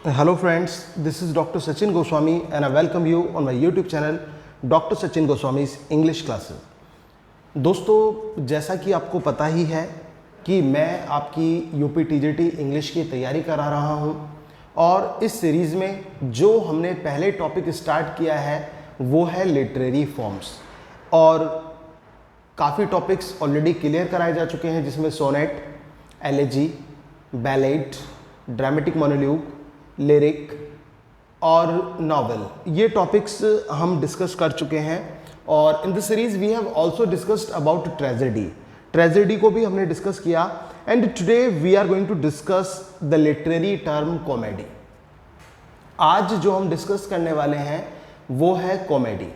Hello friends, this is Dr. Sachin Goswami and I welcome you on my YouTube channel Dr. Sachin Goswami's English Classes। दोस्तों, जैसा कि आपको पता ही है कि मैं आपकी यूपी टीजीटी इंग्लिश की तैयारी करा रहा हूं और इस सीरीज़ में जो हमने पहले टॉपिक स्टार्ट किया है वो है लिटरेरी फॉर्म्स और काफ़ी टॉपिक्स ऑलरेडी क्लियर कराए जा चुके हैं, जिसमें sonnet, elegy, ballad, dramatic monologue, lyric और नॉवेल, ये टॉपिक्स हम डिस्कस कर चुके हैं। और in this series we have also discussed about tragedy को भी हमने डिस्कस किया and today we are going to discuss the literary term comedy. आज जो हम डिस्कस करने वाले हैं वो है कॉमेडी।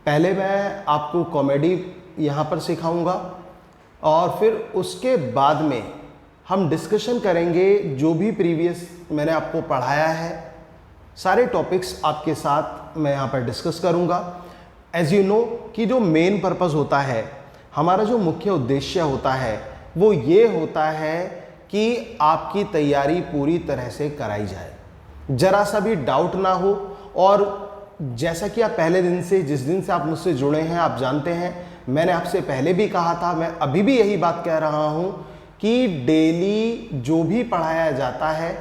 पहले मैं आपको कॉमेडी यहाँ पर सिखाऊंगा और फिर उसके बाद में हम डिस्कशन करेंगे जो भी प्रीवियस मैंने आपको पढ़ाया है, सारे टॉपिक्स आपके साथ मैं यहाँ पर डिस्कस करूँगा। एज यू नो कि जो मेन पर्पस होता है, हमारा जो मुख्य उद्देश्य होता है वो ये होता है कि आपकी तैयारी पूरी तरह से कराई जाए, जरा सा भी डाउट ना हो। और जैसा कि आप पहले दिन से, जिस दिन से आप मुझसे जुड़े हैं, आप जानते हैं मैंने आपसे पहले भी कहा था, मैं अभी भी यही बात कह रहा हूँ कि डेली जो भी पढ़ाया जाता है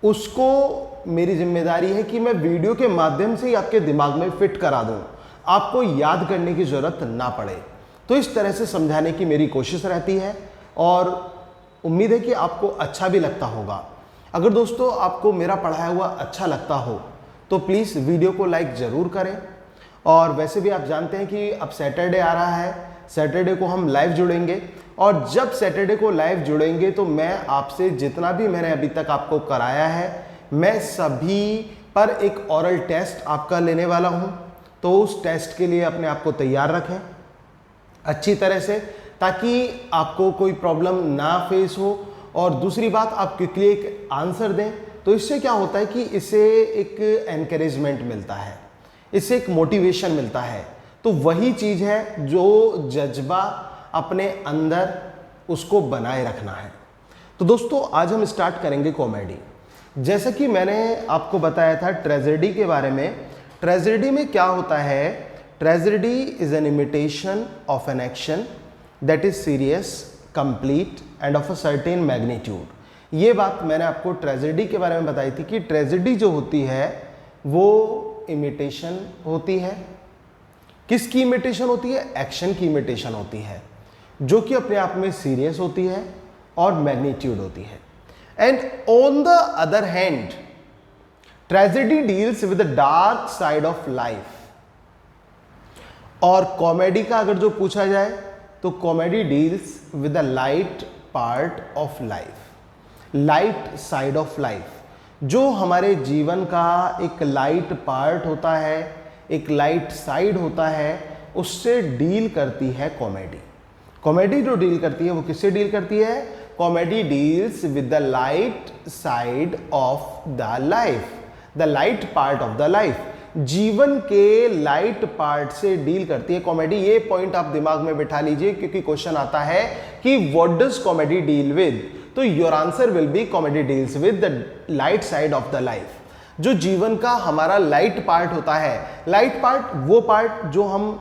उसको मेरी जिम्मेदारी है कि मैं वीडियो के माध्यम से ही आपके दिमाग में फिट करा दूं, आपको याद करने की ज़रूरत ना पड़े। तो इस तरह से समझाने की मेरी कोशिश रहती है और उम्मीद है कि आपको अच्छा भी लगता होगा। अगर दोस्तों आपको मेरा पढ़ाया हुआ अच्छा लगता हो तो प्लीज़ वीडियो को लाइक ज़रूर करें। और वैसे भी आप जानते हैं कि अब सैटरडे आ रहा है, सैटरडे को हम लाइव जुड़ेंगे और जब सैटरडे को लाइव जुड़ेंगे तो मैं आपसे जितना भी मैंने अभी तक आपको कराया है, मैं सभी पर एक ओरल टेस्ट आपका लेने वाला हूं। तो उस टेस्ट के लिए अपने आप को तैयार रखें अच्छी तरह से, ताकि आपको कोई प्रॉब्लम ना फेस हो। और दूसरी बात, आप क्विकली एक आंसर दें तो इससे क्या होता है कि इससे एक एनकरेजमेंट मिलता है, इससे एक मोटिवेशन मिलता है। तो वही चीज़ है जो जज्बा अपने अंदर उसको बनाए रखना है। तो दोस्तों आज हम स्टार्ट करेंगे कॉमेडी। जैसा कि मैंने आपको बताया था ट्रेजेडी के बारे में, ट्रेजेडी में क्या होता है, tragedy is an imitation of an action that is serious, complete end of a certain magnitude. ये बात मैंने आपको ट्रेजेडी के बारे में बताई थी कि ट्रेजेडी जो होती है वो इमिटेशन होती है। किसकी इमिटेशन होती है? एक्शन की इमिटेशन होती है, जो कि अपने आप में सीरियस होती है और मैग्नीट्यूड होती है। And on the other hand tragedy deals with the dark side of life. और कॉमेडी का अगर जो पूछा जाए तो comedy deals with the light part of life, light side of life. जो हमारे जीवन का एक लाइट पार्ट होता है, एक लाइट साइड होता है, उससे डील करती है कॉमेडी। कॉमेडी जो डील करती है वो किससे डील करती है? Comedy deals with the light side of the life, the light part of the life. जीवन के लाइट पार्ट से डील करती है कॉमेडी। ये पॉइंट आप दिमाग में बिठा लीजिए, क्योंकि क्वेश्चन आता है कि what does comedy deal with, तो your answer will be comedy deals with the light side of the life. जो जीवन का हमारा लाइट पार्ट होता है, लाइट पार्ट वो पार्ट जो हम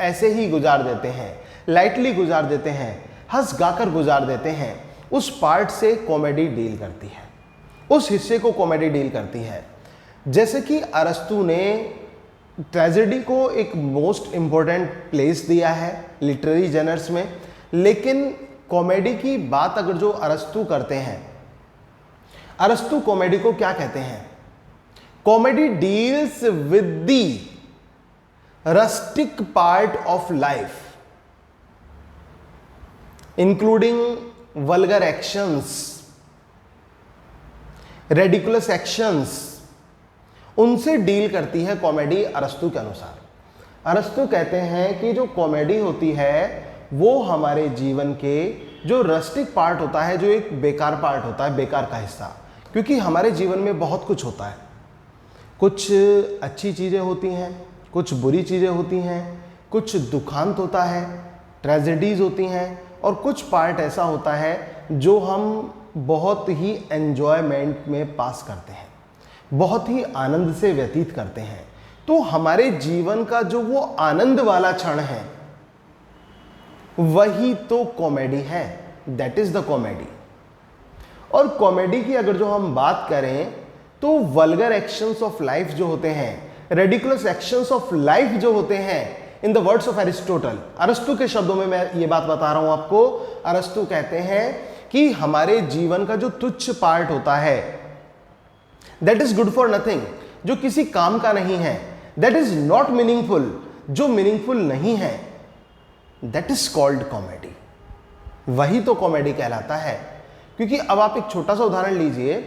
ऐसे ही गुजार देते हैं, लाइटली गुजार देते हैं, हंस गाकर गुजार देते हैं, उस पार्ट से कॉमेडी डील करती है, उस हिस्से को कॉमेडी डील करती है। जैसे कि अरस्तु ने ट्रेजेडी को एक मोस्ट इंपॉर्टेंट प्लेस दिया है लिटरेरी जनर्स में, लेकिन कॉमेडी की बात अगर जो अरस्तु करते हैं, अरस्तु कॉमेडी को क्या कहते हैं? Comedy deals with the rustic part of life, including vulgar actions, ridiculous actions, उनसे डील करती है कॉमेडी अरस्तु के अनुसार। अरस्तु कहते हैं कि जो कॉमेडी होती है वो हमारे जीवन के जो रस्टिक पार्ट होता है, जो एक बेकार पार्ट होता है, बेकार का हिस्सा, क्योंकि हमारे जीवन में बहुत कुछ होता है, कुछ अच्छी चीज़ें होती हैं, कुछ बुरी चीज़ें होती हैं, कुछ दुखांत होता है, ट्रेजेडीज होती हैं, और कुछ पार्ट ऐसा होता है जो हम बहुत ही एन्जॉयमेंट में पास करते हैं, बहुत ही आनंद से व्यतीत करते हैं। तो हमारे जीवन का जो वो आनंद वाला क्षण है वही तो कॉमेडी है, दैट इज द कॉमेडी। और कॉमेडी की अगर जो हम बात करें तो वल्गर एक्शंस ऑफ लाइफ जो होते हैं, रेडिकुलस एक्शंस ऑफ लाइफ जो होते हैं, इन द वर्ड्स ऑफ एरिस्टोटल, अरस्तु के शब्दों में मैं ये बात बता रहा हूं आपको, अरस्तु कहते हैं कि हमारे जीवन का जो तुच्छ पार्ट होता है, that is good for nothing, जो किसी काम का नहीं है, दैट इज नॉट मीनिंगफुल, जो मीनिंगफुल नहीं है, दैट इज कॉल्ड कॉमेडी। वही तो कॉमेडी कहलाता है। क्योंकि अब आप एक छोटा सा उदाहरण लीजिए,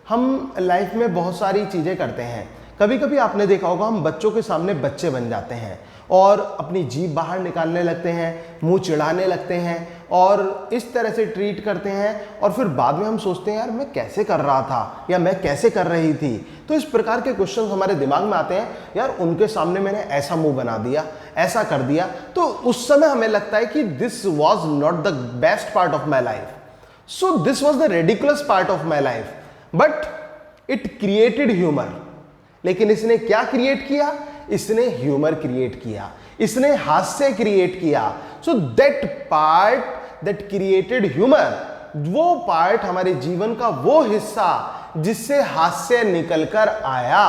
हम लाइफ में बहुत सारी चीजें करते हैं। कभी कभी आपने देखा होगा हम बच्चों के सामने बच्चे बन जाते हैं और अपनी जीभ बाहर निकालने लगते हैं, मुंह चिढ़ाने लगते हैं और इस तरह से ट्रीट करते हैं, और फिर बाद में हम सोचते हैं यार मैं कैसे कर रहा था या मैं कैसे कर रही थी। तो इस प्रकार के क्वेश्चन हमारे दिमाग में आते हैं, यार उनके सामने मैंने ऐसा मुंह बना दिया, ऐसा कर दिया। तो उस समय हमें लगता है कि this was not the best part of my life, so this was the ridiculous part of my life, but it created humour. लेकिन इसने क्या क्रिएट किया? इसने ह्यूमर क्रिएट किया, इसने हास्य क्रिएट किया। सो that part that created humour, वो पार्ट हमारे जीवन का वो हिस्सा जिससे हास्य निकलकर आया,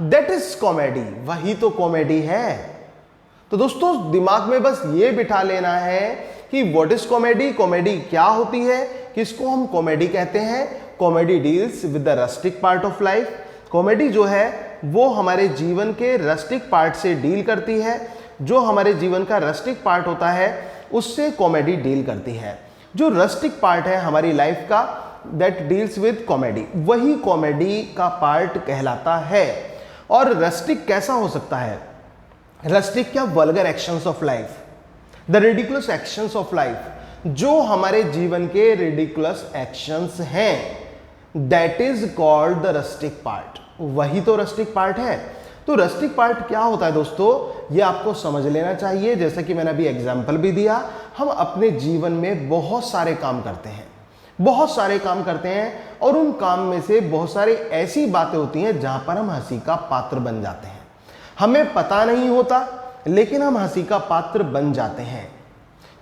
दैट इज कॉमेडी। वही तो कॉमेडी है। तो दोस्तों दिमाग में बस ये बिठा लेना है कि व्हाट इज कॉमेडी, कॉमेडी क्या होती है, किसको हम कॉमेडी कहते हैं। Comedy deals with the rustic part of life. Comedy जो है वो हमारे जीवन के रस्टिक पार्ट से डील करती है, जो हमारे जीवन का रस्टिक पार्ट होता है उससे कॉमेडी डील करती है। जो रस्टिक पार्ट है हमारी लाइफ का, दैट डील्स विद कॉमेडी, वही कॉमेडी का पार्ट कहलाता है। और रस्टिक कैसा हो सकता है? रस्टिक क्या? Vulgar actions of life, the ridiculous actions of life, जो हमारे जीवन के रिडिकुलस एक्शंस हैं, that is called the rustic part. वही तो रस्टिक पार्ट है। तो रस्टिक पार्ट क्या होता है दोस्तों, ये आपको समझ लेना चाहिए। जैसा कि मैंने अभी एग्जांपल भी दिया, हम अपने जीवन में बहुत सारे काम करते हैं, बहुत सारे काम करते हैं, और उन काम में से बहुत सारी ऐसी बातें होती हैं जहां पर हम हंसी का पात्र बन जाते हैं। हमें पता नहीं होता लेकिन हम हंसी का पात्र बन जाते हैं।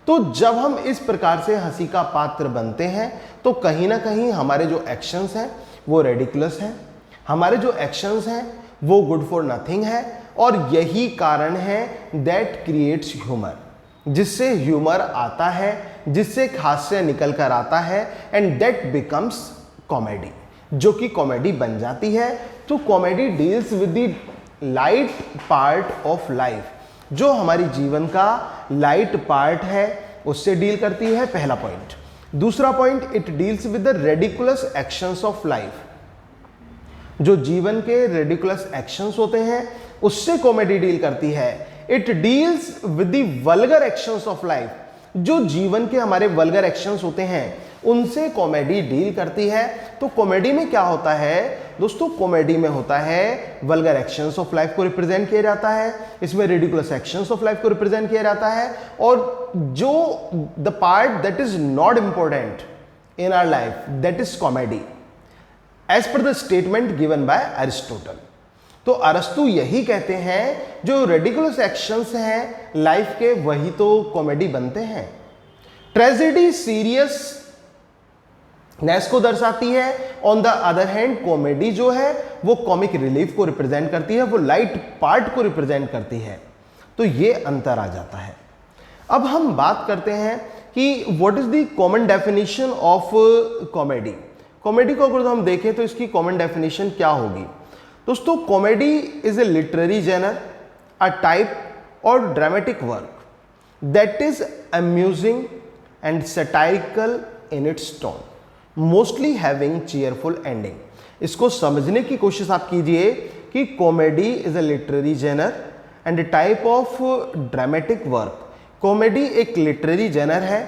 तो जब हम इस प्रकार से हंसी का पात्र बनते हैं तो कहीं ना कहीं हमारे जो एक्शंस हैं वो रेडिकुलस हैं, हमारे जो एक्शंस हैं वो गुड फॉर नथिंग है, और यही कारण है दैट क्रिएट्स ह्यूमर, जिससे ह्यूमर आता है, जिससे हास्य निकल कर आता है, एंड दैट बिकम्स कॉमेडी, जो कि कॉमेडी बन जाती है। तो comedy deals with the light part of life, जो हमारी जीवन का लाइट पार्ट है उससे डील करती है, पहला पॉइंट। दूसरा point, it deals with the ridiculous actions of life, जो जीवन के रेडिकुलस एक्शंस होते हैं उससे कॉमेडी डील करती है। It deals with the vulgar actions of life, जो जीवन के हमारे वल्गर एक्शंस होते हैं उनसे कॉमेडी डील करती है। तो कॉमेडी में क्या होता है दोस्तों? कॉमेडी में होता है वल्गर एक्शंस ऑफ लाइफ को रिप्रेजेंट किया जाता है, इसमें रिडिकुलस एक्शंस ऑफ लाइफ को रिप्रेजेंट किया जाता है, और जो the part that is not important in our life, that is comedy, as per the statement given by Aristotle. तो अरस्तु यही कहते हैं, जो रेडिकुलस एक्शंस हैं लाइफ के वही तो कॉमेडी बनते हैं। ट्रेजेडी सीरियसनेस को दर्शाती है, on the other hand comedy जो है वो कॉमिक रिलीफ को रिप्रेजेंट करती है, वो लाइट पार्ट को रिप्रेजेंट करती है। तो ये अंतर आ जाता है। अब हम बात करते हैं कि what is the common definition of comedy. Comedy को अगर हम देखें तो इसकी कॉमन डेफिनेशन क्या होगी दोस्तों? Comedy is a literary genre, a type और dramatic work that is amusing and satirical in its tone, mostly having cheerful ending. इसको समझने की कोशिश आप कीजिए कि comedy is a literary genre and a type of dramatic work. Comedy एक literary genre है,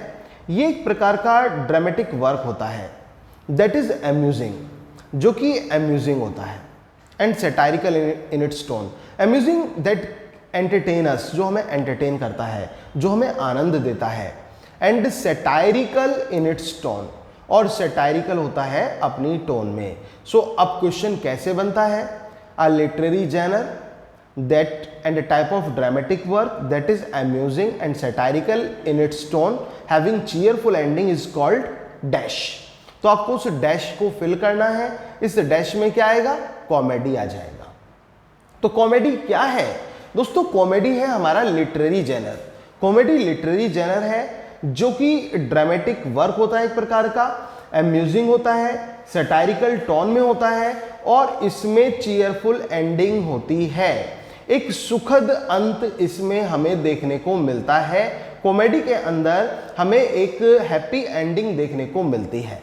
ये एक प्रकार का ड्रामेटिक वर्क होता है, दैट इज अम्यूजिंग, जो कि अम्यूजिंग होता है, and satirical in its tone. Amusing that entertain us, जो हमें एंटरटेन करता है, जो हमें आनंद देता है, and satirical in its tone, और सैटारिकल होता है अपनी टोन में। सो अब क्वेश्चन कैसे बनता है? A literary Jenner that and a type of dramatic work that is amusing and satirical in its tone having cheerful ending is called dash। तो आपको उस डैश को फिल करना है। इस डैश में क्या आएगा? कॉमेडी आ जाएगा। तो कॉमेडी क्या है दोस्तों? कॉमेडी है हमारा literary genre. Comedy literary genre है जो कि ड्रामेटिक वर्क होता है एक प्रकार का, अम्यूजिंग होता है, सैटारिकल टोन में होता है और इसमें चीयरफुल एंडिंग होती है। एक सुखद अंत इसमें हमें देखने को मिलता है। कॉमेडी के अंदर हमें एक हैप्पी एंडिंग देखने को मिलती है।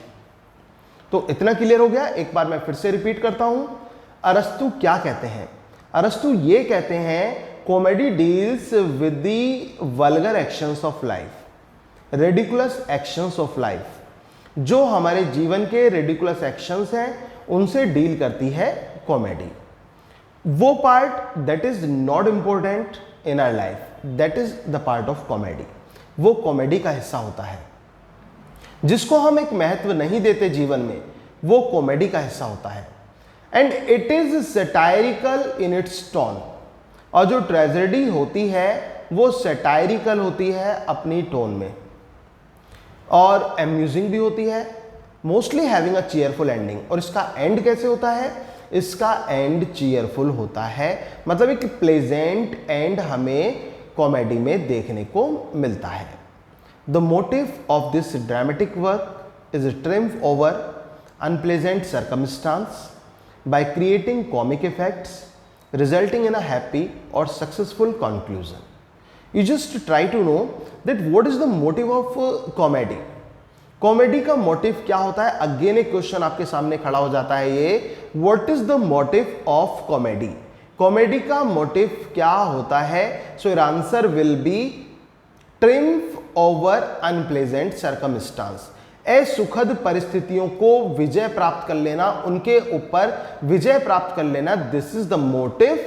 तो इतना क्लियर हो गया? एक बार मैं फिर से रिपीट करता हूं। अरस्तु क्या कहते हैं? अरस्तु ये कहते हैं comedy deals with the vulgar actions of life, ridiculous actions of life. जो हमारे जीवन के रेडिकुलस एक्शंस हैं उनसे डील करती है कॉमेडी। वो part that is not important in our life, that is the part of comedy. वो कॉमेडी का हिस्सा होता है। जिसको हम एक महत्व नहीं देते जीवन में, वो कॉमेडी का हिस्सा होता है। And it is satirical in its tone. और जो ट्रेजेडी होती है वो सैटारिकल होती है अपनी टोन में और अम्यूजिंग भी होती है, mostly having a cheerful ending. और इसका एंड कैसे होता है? इसका एंड चीयरफुल होता है, मतलब एक प्लेजेंट एंड हमें कॉमेडी में देखने को मिलता है। The motive of this dramatic work is triumph over unpleasant circumstances by creating comic effects resulting in a happy और successful conclusion. You just try to know that what is the motive of comedy. Comedy का motive क्या होता है? Again एक question आपके सामने खड़ा हो जाता है ये, what is the motive of comedy? Comedy का मोटिव क्या होता है? So your answer will be triumph over unpleasant circumstances. असुखद परिस्थितियों को विजय प्राप्त कर लेना, उनके ऊपर विजय प्राप्त कर लेना, this is the motive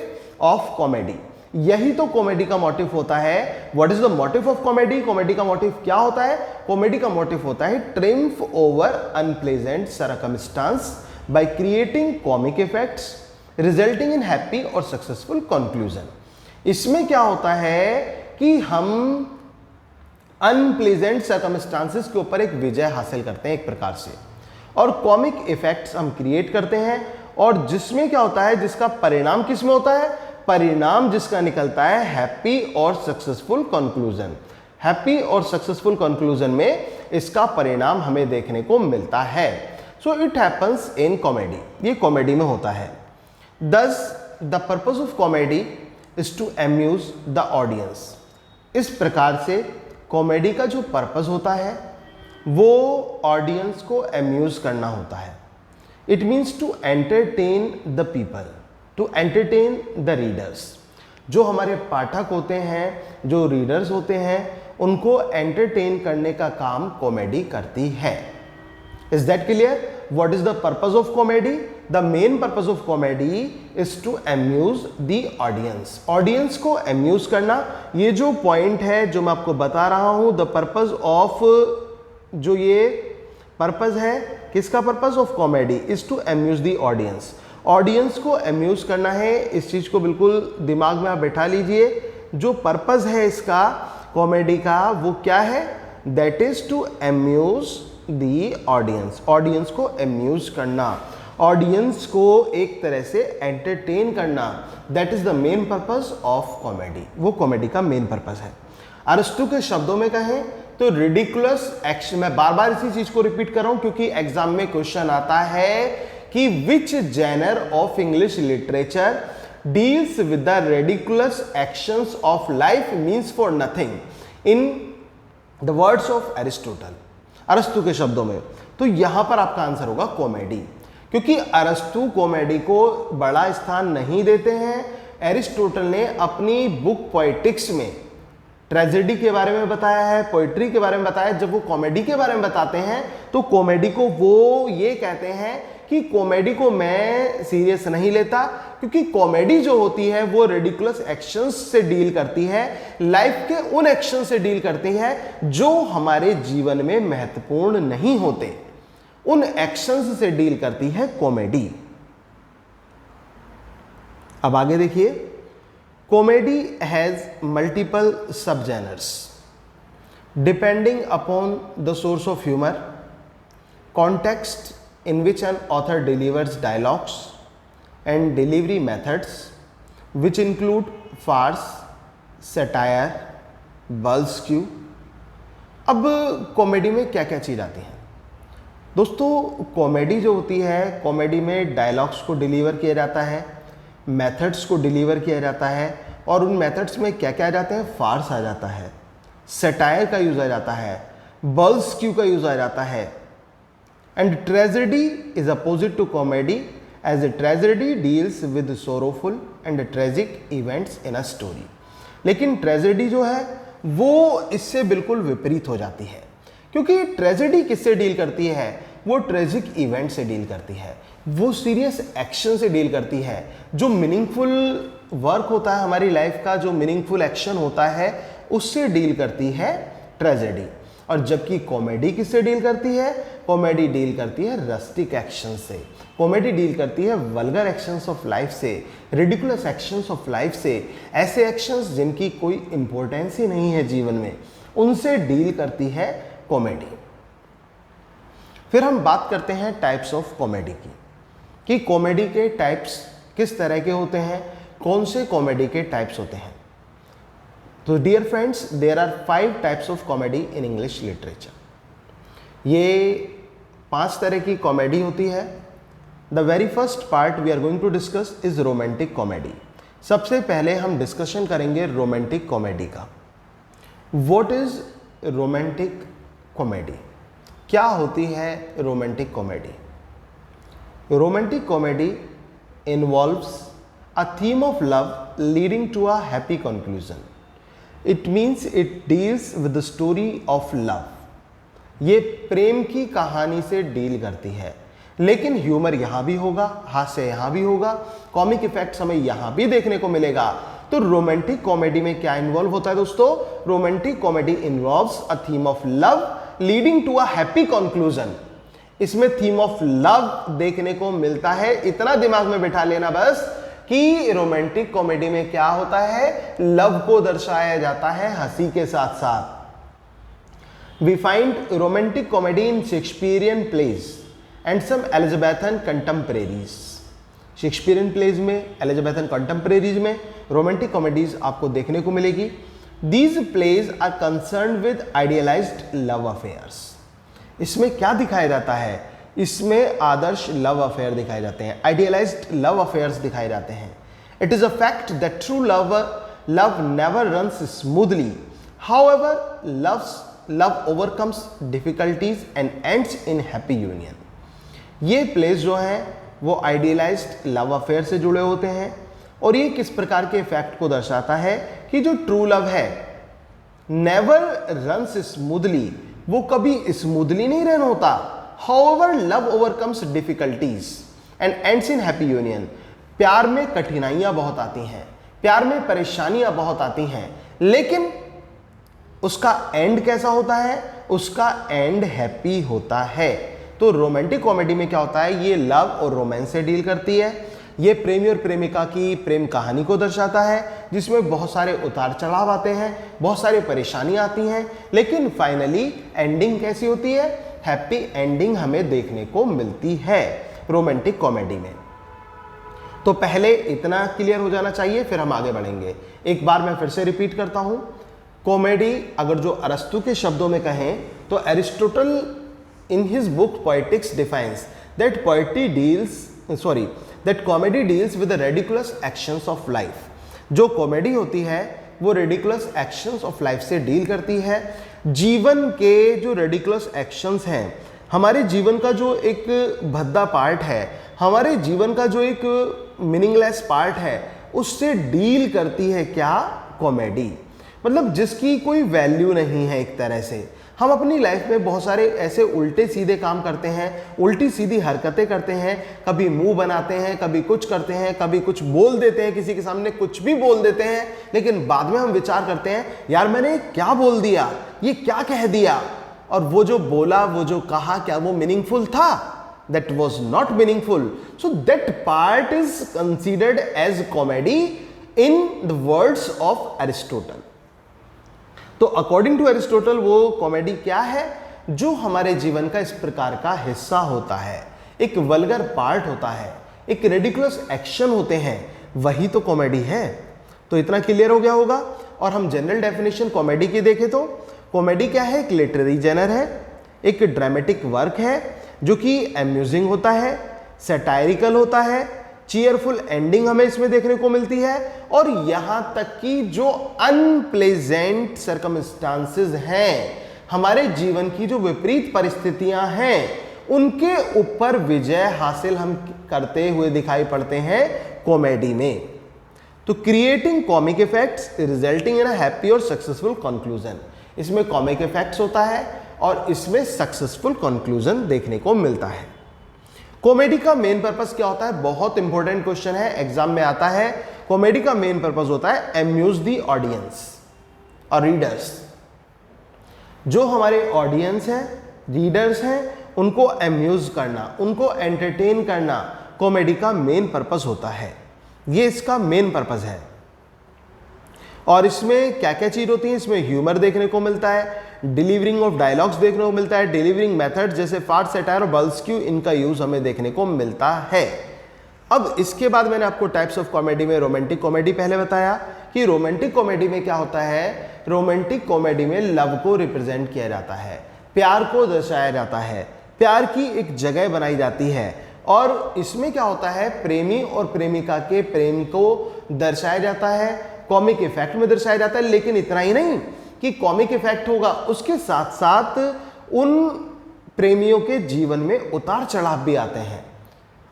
of comedy. यही तो कॉमेडी का मोटिव होता है। What is the motive of comedy? Comedy का मोटिव क्या होता है? कॉमेडी का मोटिव होता है triumph over unpleasant circumstances by creating comic effects resulting in happy और सक्सेसफुल कंक्लूजन। इसमें क्या होता है कि हम अनप्लेजेंट सर्कमस्टांसेस के ऊपर एक विजय हासिल करते हैं एक प्रकार से, और कॉमिक इफेक्ट्स हम क्रिएट करते हैं, और जिसमें क्या होता है, जिसका परिणाम किस में होता है? परिणाम जिसका निकलता है हैप्पी और सक्सेसफुल कंक्लूजन। हैप्पी और सक्सेसफुल कंक्लूजन में इसका परिणाम हमें देखने को मिलता है। So it happens in comedy. ये कॉमेडी में होता है। Thus the purpose of comedy is to amuse the audience. इस प्रकार से कॉमेडी का जो पर्पस होता है वो ऑडियंस को अम्यूज करना होता है। It means to entertain the people, to entertain the readers. जो हमारे पाठक होते हैं, जो रीडर्स होते हैं, उनको एंटरटेन करने का काम कॉमेडी करती है। Is that clear? What is the purpose of comedy? The main purpose of comedy is to amuse the audience. Audience को अम्यूज करना, ये जो पॉइंट है जो मैं आपको बता रहा हूं, द पर्पस ऑफ, जो ये पर्पस है किसका? Purpose of comedy is to amuse the audience. Audience को अम्यूज करना है। इस चीज को बिल्कुल दिमाग में आप बैठा लीजिए। जो पर्पस है इसका कॉमेडी का वो क्या है? That is to amuse the audience. Audience को अम्यूज करना, ऑडियंस को एक तरह से एंटरटेन करना, that is the main purpose of comedy. वो कॉमेडी का मेन पर्पस है। अरस्तु के शब्दों में कहें तो रिडिकुलस एक्शन, मैं बार बार इसी चीज को रिपीट कर रहा हूं क्योंकि एग्जाम में क्वेश्चन आता है कि which genre of English literature deals with the ridiculous actions of life means for nothing in the words of Aristotle. अरस्तु के शब्दों में, तो यहां पर आपका आंसर होगा कॉमेडी, क्योंकि अरस्तु कॉमेडी को बड़ा स्थान नहीं देते हैं। एरिस्टोटल ने अपनी बुक पोएटिक्स में ट्रेजेडी के बारे में बताया है, पोइट्री के बारे में बताया है। जब वो कॉमेडी के बारे में बताते हैं तो कॉमेडी को वो ये कहते हैं कि कॉमेडी को मैं सीरियस नहीं लेता, क्योंकि कॉमेडी जो होती है वो रेडिकुलस एक्शंस से डील करती है, लाइफ के उन एक्शन से डील करती है जो हमारे जीवन में महत्वपूर्ण नहीं होते। उन एक्शंस से डील करती है कॉमेडी। अब आगे देखिए, कॉमेडी हैज मल्टीपल सब genres depending upon the source of humour, context in which an author delivers dialogues and delivery methods which include farce, satire, buzzkill। अब कॉमेडी में क्या क्या चीज़ आती है दोस्तों? कॉमेडी जो होती है, कॉमेडी में डायलॉग्स को डिलीवर किया जाता है, मेथड्स को डिलीवर किया जाता है, और उन मेथड्स में क्या क्या आ जाते हैं? फार्स आ जाता है, सटायर का यूज़ आ जाता है, बल्स्क्यू का यूज़ आ जाता है। And tragedy is opposite to comedy, as a tragedy deals with sorrowful and tragic events in a story। लेकिन ट्रेजेडी जो है वो इससे बिल्कुल विपरीत हो जाती है, क्योंकि ट्रेजेडी किससे डील करती है? वो ट्रेजिक इवेंट से डील करती है, वो सीरियस एक्शन से डील करती है। जो मीनिंगफुल वर्क होता है हमारी लाइफ का, जो मीनिंगफुल एक्शन होता है, उससे डील करती है ट्रेजेडी। और जबकि कॉमेडी किससे डील करती है? कॉमेडी डील करती है रस्टिक एक्शन से, कॉमेडी डील करती है वल्गर एक्शंस ऑफ लाइफ से, रिडिकुलस एक्शंस ऑफ लाइफ से, ऐसे एक्शंस जिनकी कोई इंपॉर्टेंस ही नहीं है जीवन में, उनसे डील करती है कॉमेडी। फिर हम बात करते हैं टाइप्स ऑफ कॉमेडी की, कि कॉमेडी के टाइप्स किस तरह के होते हैं, कौन से कॉमेडी के टाइप्स होते हैं। तो dear friends, there are 5 types of comedy in English literature. ये 5 तरह की कॉमेडी होती है। The very first part we are going to discuss is romantic comedy. सबसे पहले हम डिस्कशन करेंगे रोमांटिक कॉमेडी का। What is romantic comedy? क्या होती है romantic comedy? Romantic comedy involves a theme of love leading to a happy conclusion. It means it deals with the story of love. ये प्रेम की कहानी से डील करती है, लेकिन ह्यूमर यहाँ भी होगा, हास्य यहाँ भी होगा, कॉमिक इफेक्ट्स हमें यहाँ भी देखने को मिलेगा। तो रोमांटिक कॉमेडी में क्या इन्वॉल्व होता है दोस्तों? Romantic comedy involves a theme of love leading to a happy conclusion. इसमें थीम ऑफ लव देखने को मिलता है। इतना दिमाग में बिठा लेना बस कि रोमांटिक कॉमेडी में क्या होता है? लव को दर्शाया जाता है हंसी के साथ साथ। We find romantic comedy in Shakespearean plays and some Elizabethan contemporaries. Shakespearean plays में, एलिजाबेथन कंटेम्परेरीज में रोमांटिक कॉमेडीज आपको देखने को मिलेगी। These plays are concern with idealised love affairs. इसमें क्या दिखाया जाता है? इसमें आदर्श लव अफेयर दिखाए जाते हैं, आइडियलाइज्ड लव अफेयर्स दिखाए जाते हैं। It is a fact that true love never runs smoothly, however love overcomes difficulties and ends in happy union. ये प्लेस जो हैं वो आइडियलाइज्ड लव अफेयर से जुड़े होते हैं, और ये किस प्रकार के फैक्ट को दर्शाता है कि जो ट्रू लव है नेवर रन्स स्मूथली, वो कभी स्मूथली नहीं रन होता। However, love overcomes difficulties and ends in happy union। प्यार में कठिनाइयां बहुत आती हैं, प्यार में परेशानियां बहुत आती हैं, लेकिन उसका एंड कैसा होता है? उसका एंड हैप्पी होता है। तो रोमांटिक कॉमेडी में क्या होता है? ये लव और रोमांस से डील करती है। ये प्रेमी और प्रेमिका की प्रेम कहानी को दर्शाता है, जिसमें बहुत सारे उतार चढ़ाव आते हैं, बहुत सारी परेशानियां आती हैं, लेकिन फाइनली एंडिंग कैसी होती है? हैप्पी एंडिंग हमें देखने को मिलती है रोमांटिक कॉमेडी में। तो पहले इतना क्लियर हो जाना चाहिए, फिर हम आगे बढ़ेंगे। एक बार मैं फिर से रिपीट करता हूं, कॉमेडी अगर जो अरस्तु के शब्दों में कहें तो Aristotle in his book poetics defines that comedy deals with the ridiculous actions of life. जो कॉमेडी होती है वो रेडिकुलस एक्शंस ऑफ लाइफ से डील करती है। जीवन के जो रेडिकुलस एक्शंस हैं, हमारे जीवन का जो एक भद्दा पार्ट है, हमारे जीवन का जो एक मीनिंगलेस पार्ट है, उससे डील करती है क्या? कॉमेडी। मतलब जिसकी कोई वैल्यू नहीं है एक तरह से। हम अपनी लाइफ में बहुत सारे ऐसे उल्टे सीधे काम करते हैं, उल्टी सीधी हरकतें करते हैं, कभी मुंह बनाते हैं, कभी कुछ करते हैं, कभी कुछ बोल देते हैं, किसी के सामने कुछ भी बोल देते हैं, लेकिन बाद में हम विचार करते हैं यार मैंने क्या बोल दिया, ये क्या कह दिया, और वो जो बोला, वो जो कहा, क्या वो मीनिंगफुल था? That was not meaningful. So that part is considered as comedy in the words of Aristotle. तो अकॉर्डिंग टू एरिस्टोटल वो कॉमेडी क्या है? जो हमारे जीवन का इस प्रकार का हिस्सा होता है, एक वल्गर पार्ट होता है, एक रेडिकुलस एक्शन होते हैं, वही तो कॉमेडी है. तो इतना क्लियर हो गया होगा. और हम जनरल डेफिनेशन कॉमेडी की देखें तो कॉमेडी क्या है? एक लिटरेरी जेनर है, एक ड्रामेटिक वर्क है जो कि अम्यूजिंग होता है, सैटायरिकल होता है, चीयरफुल एंडिंग हमें इसमें देखने को मिलती है, और यहां तक कि जो अनप्लेजेंट सर्कमस्टांसेस हैं, हमारे जीवन की जो विपरीत परिस्थितियां हैं, उनके ऊपर विजय हासिल हम करते हुए दिखाई पड़ते हैं कॉमेडी में. तो creating comic effects resulting in a happy और सक्सेसफुल कंक्लूजन. इसमें कॉमिक इफेक्ट्स होता है और इसमें सक्सेसफुल कंक्लूजन देखने को मिलता है. कॉमेडी का मेन पर्पस क्या होता है? बहुत इंपॉर्टेंट क्वेश्चन है, एग्जाम में आता है. कॉमेडी का मेन पर्पस होता है अम्यूज द ऑडियंस और रीडर्स. जो हमारे ऑडियंस हैं, रीडर्स हैं, उनको अम्यूज करना, उनको एंटरटेन करना कॉमेडी का मेन पर्पस होता है. ये इसका मेन पर्पस है. और इसमें क्या क्या चीज होती है? इसमें ह्यूमर देखने को मिलता है, डिलीवरिंग ऑफ डायलॉग्स देखने को मिलता है, डिलीवरिंग मेथड जैसे फार्ट, सैटायर और बल्स्क्यू, इनका यूज हमें देखने को मिलता है. अब इसके बाद मैंने आपको टाइप्स ऑफ कॉमेडी में रोमांटिक कॉमेडी पहले बताया कि रोमांटिक कॉमेडी में क्या होता है? रोमांटिक कॉमेडी में लव को रिप्रेजेंट किया जाता है, प्यार को दर्शाया जाता है, प्यार की एक जगह बनाई जाती है. और इसमें क्या होता है? प्रेमी और प्रेमिका के प्रेम को दर्शाया जाता है, कॉमिक इफेक्ट में दर्शाया जाता है. लेकिन इतना ही नहीं कि कॉमिक इफेक्ट होगा, उसके साथ साथ उन प्रेमियों के जीवन में उतार चढ़ाव भी आते हैं,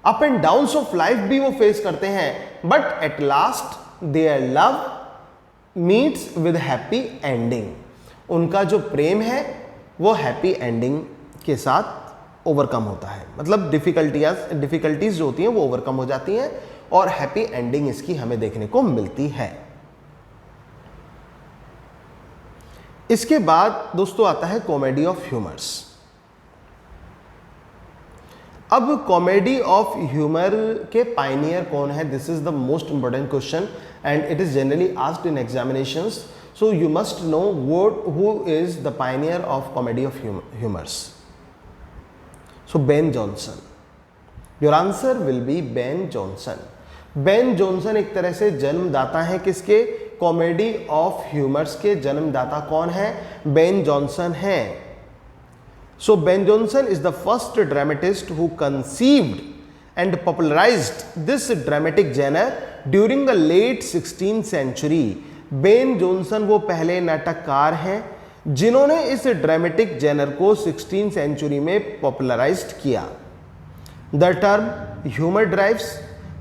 up and downs of life भी वो फेस करते हैं. But at last their love meets with happy ending. उनका जो प्रेम है वो हैप्पी एंडिंग के साथ ओवरकम होता है. मतलब डिफिकल्टीज जो होती हैं वो ओवरकम हो जाती हैं और हैप्पी एंडिंग इसकी हमें देखने को मिलती है. इसके बाद दोस्तों आता है कॉमेडी ऑफ ह्यूमर्स. अब कॉमेडी ऑफ ह्यूमर के पायनियर कौन है? This is the most important question and it is generally asked in examinations. So you must know who is the Pioneer of comedy of humours. So Ben Jonson. Your answer will be Ben Jonson. Ben Jonson एक तरह से जन्मदाता है किसके? Comedy of humours के जन्मदाता कौन है? Ben Jonson है. So Ben Jonson is the first dramatist who conceived and popularized this dramatic genre during the late 16th century. Ben Jonson वो पहले नाटककार हैं जिन्होंने इस ड्रामेटिक जेनर को 16th सेंचुरी में पॉपुलराइज्ड किया. The term humour drives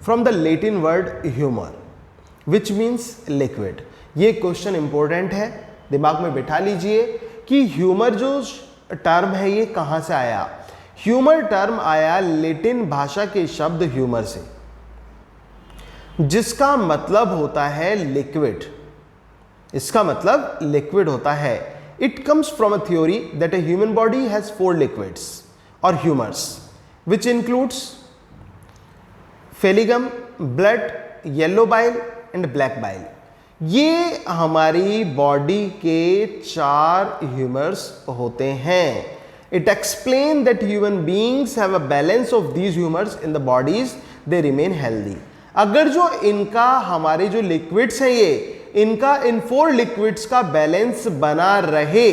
from the Latin word humour which means liquid. ये क्वेश्चन इंपॉर्टेंट है, दिमाग में बिठा लीजिए कि ह्यूमर जो टर्म है ये कहाँ से आया. ह्यूमर टर्म आया लैटिन भाषा के शब्द ह्यूमर से, जिसका मतलब होता है लिक्विड. इसका मतलब लिक्विड होता है. It comes from a theory that a human body has 4 liquids or humors, which includes pheligm, blood, yellow bile and black bile. ये हमारी बॉडी के 4 humors होते हैं. It explains that human beings have a balance of these humors in the bodies, they remain healthy. अगर जो इनका हमारे जो लिक्विड्स हैं ये इनका इन 4 लिक्विड्स का बैलेंस बना रहे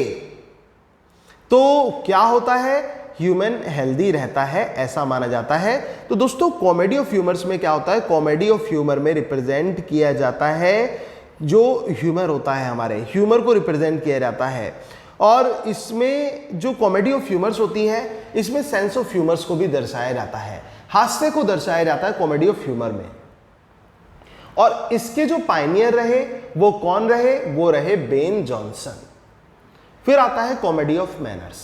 तो क्या होता है? ह्यूमन हेल्दी रहता है, ऐसा माना जाता है. तो दोस्तों कॉमेडी ऑफ ह्यूमर्स में क्या होता है? कॉमेडी ऑफ ह्यूमर में रिप्रेजेंट किया जाता है जो ह्यूमर होता है, हमारे ह्यूमर को रिप्रेजेंट किया जाता है. और इसमें जो कॉमेडी ऑफ ह्यूमर्स होती है इसमें सेंस ऑफ ह्यूमर्स को भी दर्शाया जाता है, हास्य को दर्शाया जाता है कॉमेडी ऑफ ह्यूमर में. और इसके जो पायनियर रहे वो कौन रहे? वो रहे बेन जॉनसन. फिर आता है comedy of manners.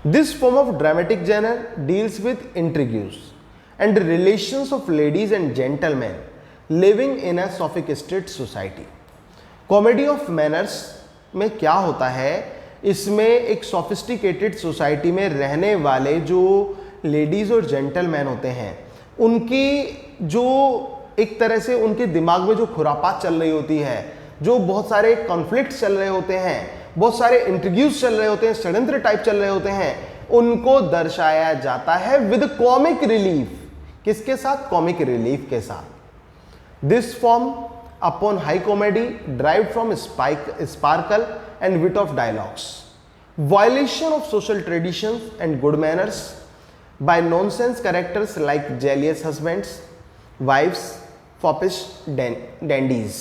This form of dramatic genre deals with intrigues and relations of ladies and gentleman living in a sophisticated society. Comedy of manners में क्या होता है? इसमें एक सोफिस्टिकेटेड सोसाइटी में रहने वाले जो लेडीज़ और जेंटलमैन होते हैं, उनकी जो एक तरह से उनके दिमाग में जो खुरापात चल रही होती है, जो बहुत सारे कॉन्फ्लिक्ट चल रहे होते हैं, बहुत सारे इंटरव्यूज चल रहे होते हैं, षड्यंत्र टाइप चल रहे होते हैं, उनको दर्शाया जाता है विद कॉमिक रिलीफ। किसके साथ? कॉमिक रिलीफ के साथ। This form upon high comedy drive from sparkle and wit of dialogues, violation of social traditions and good manners by nonsense characters like jealous husbands, wifes, foppish dandies.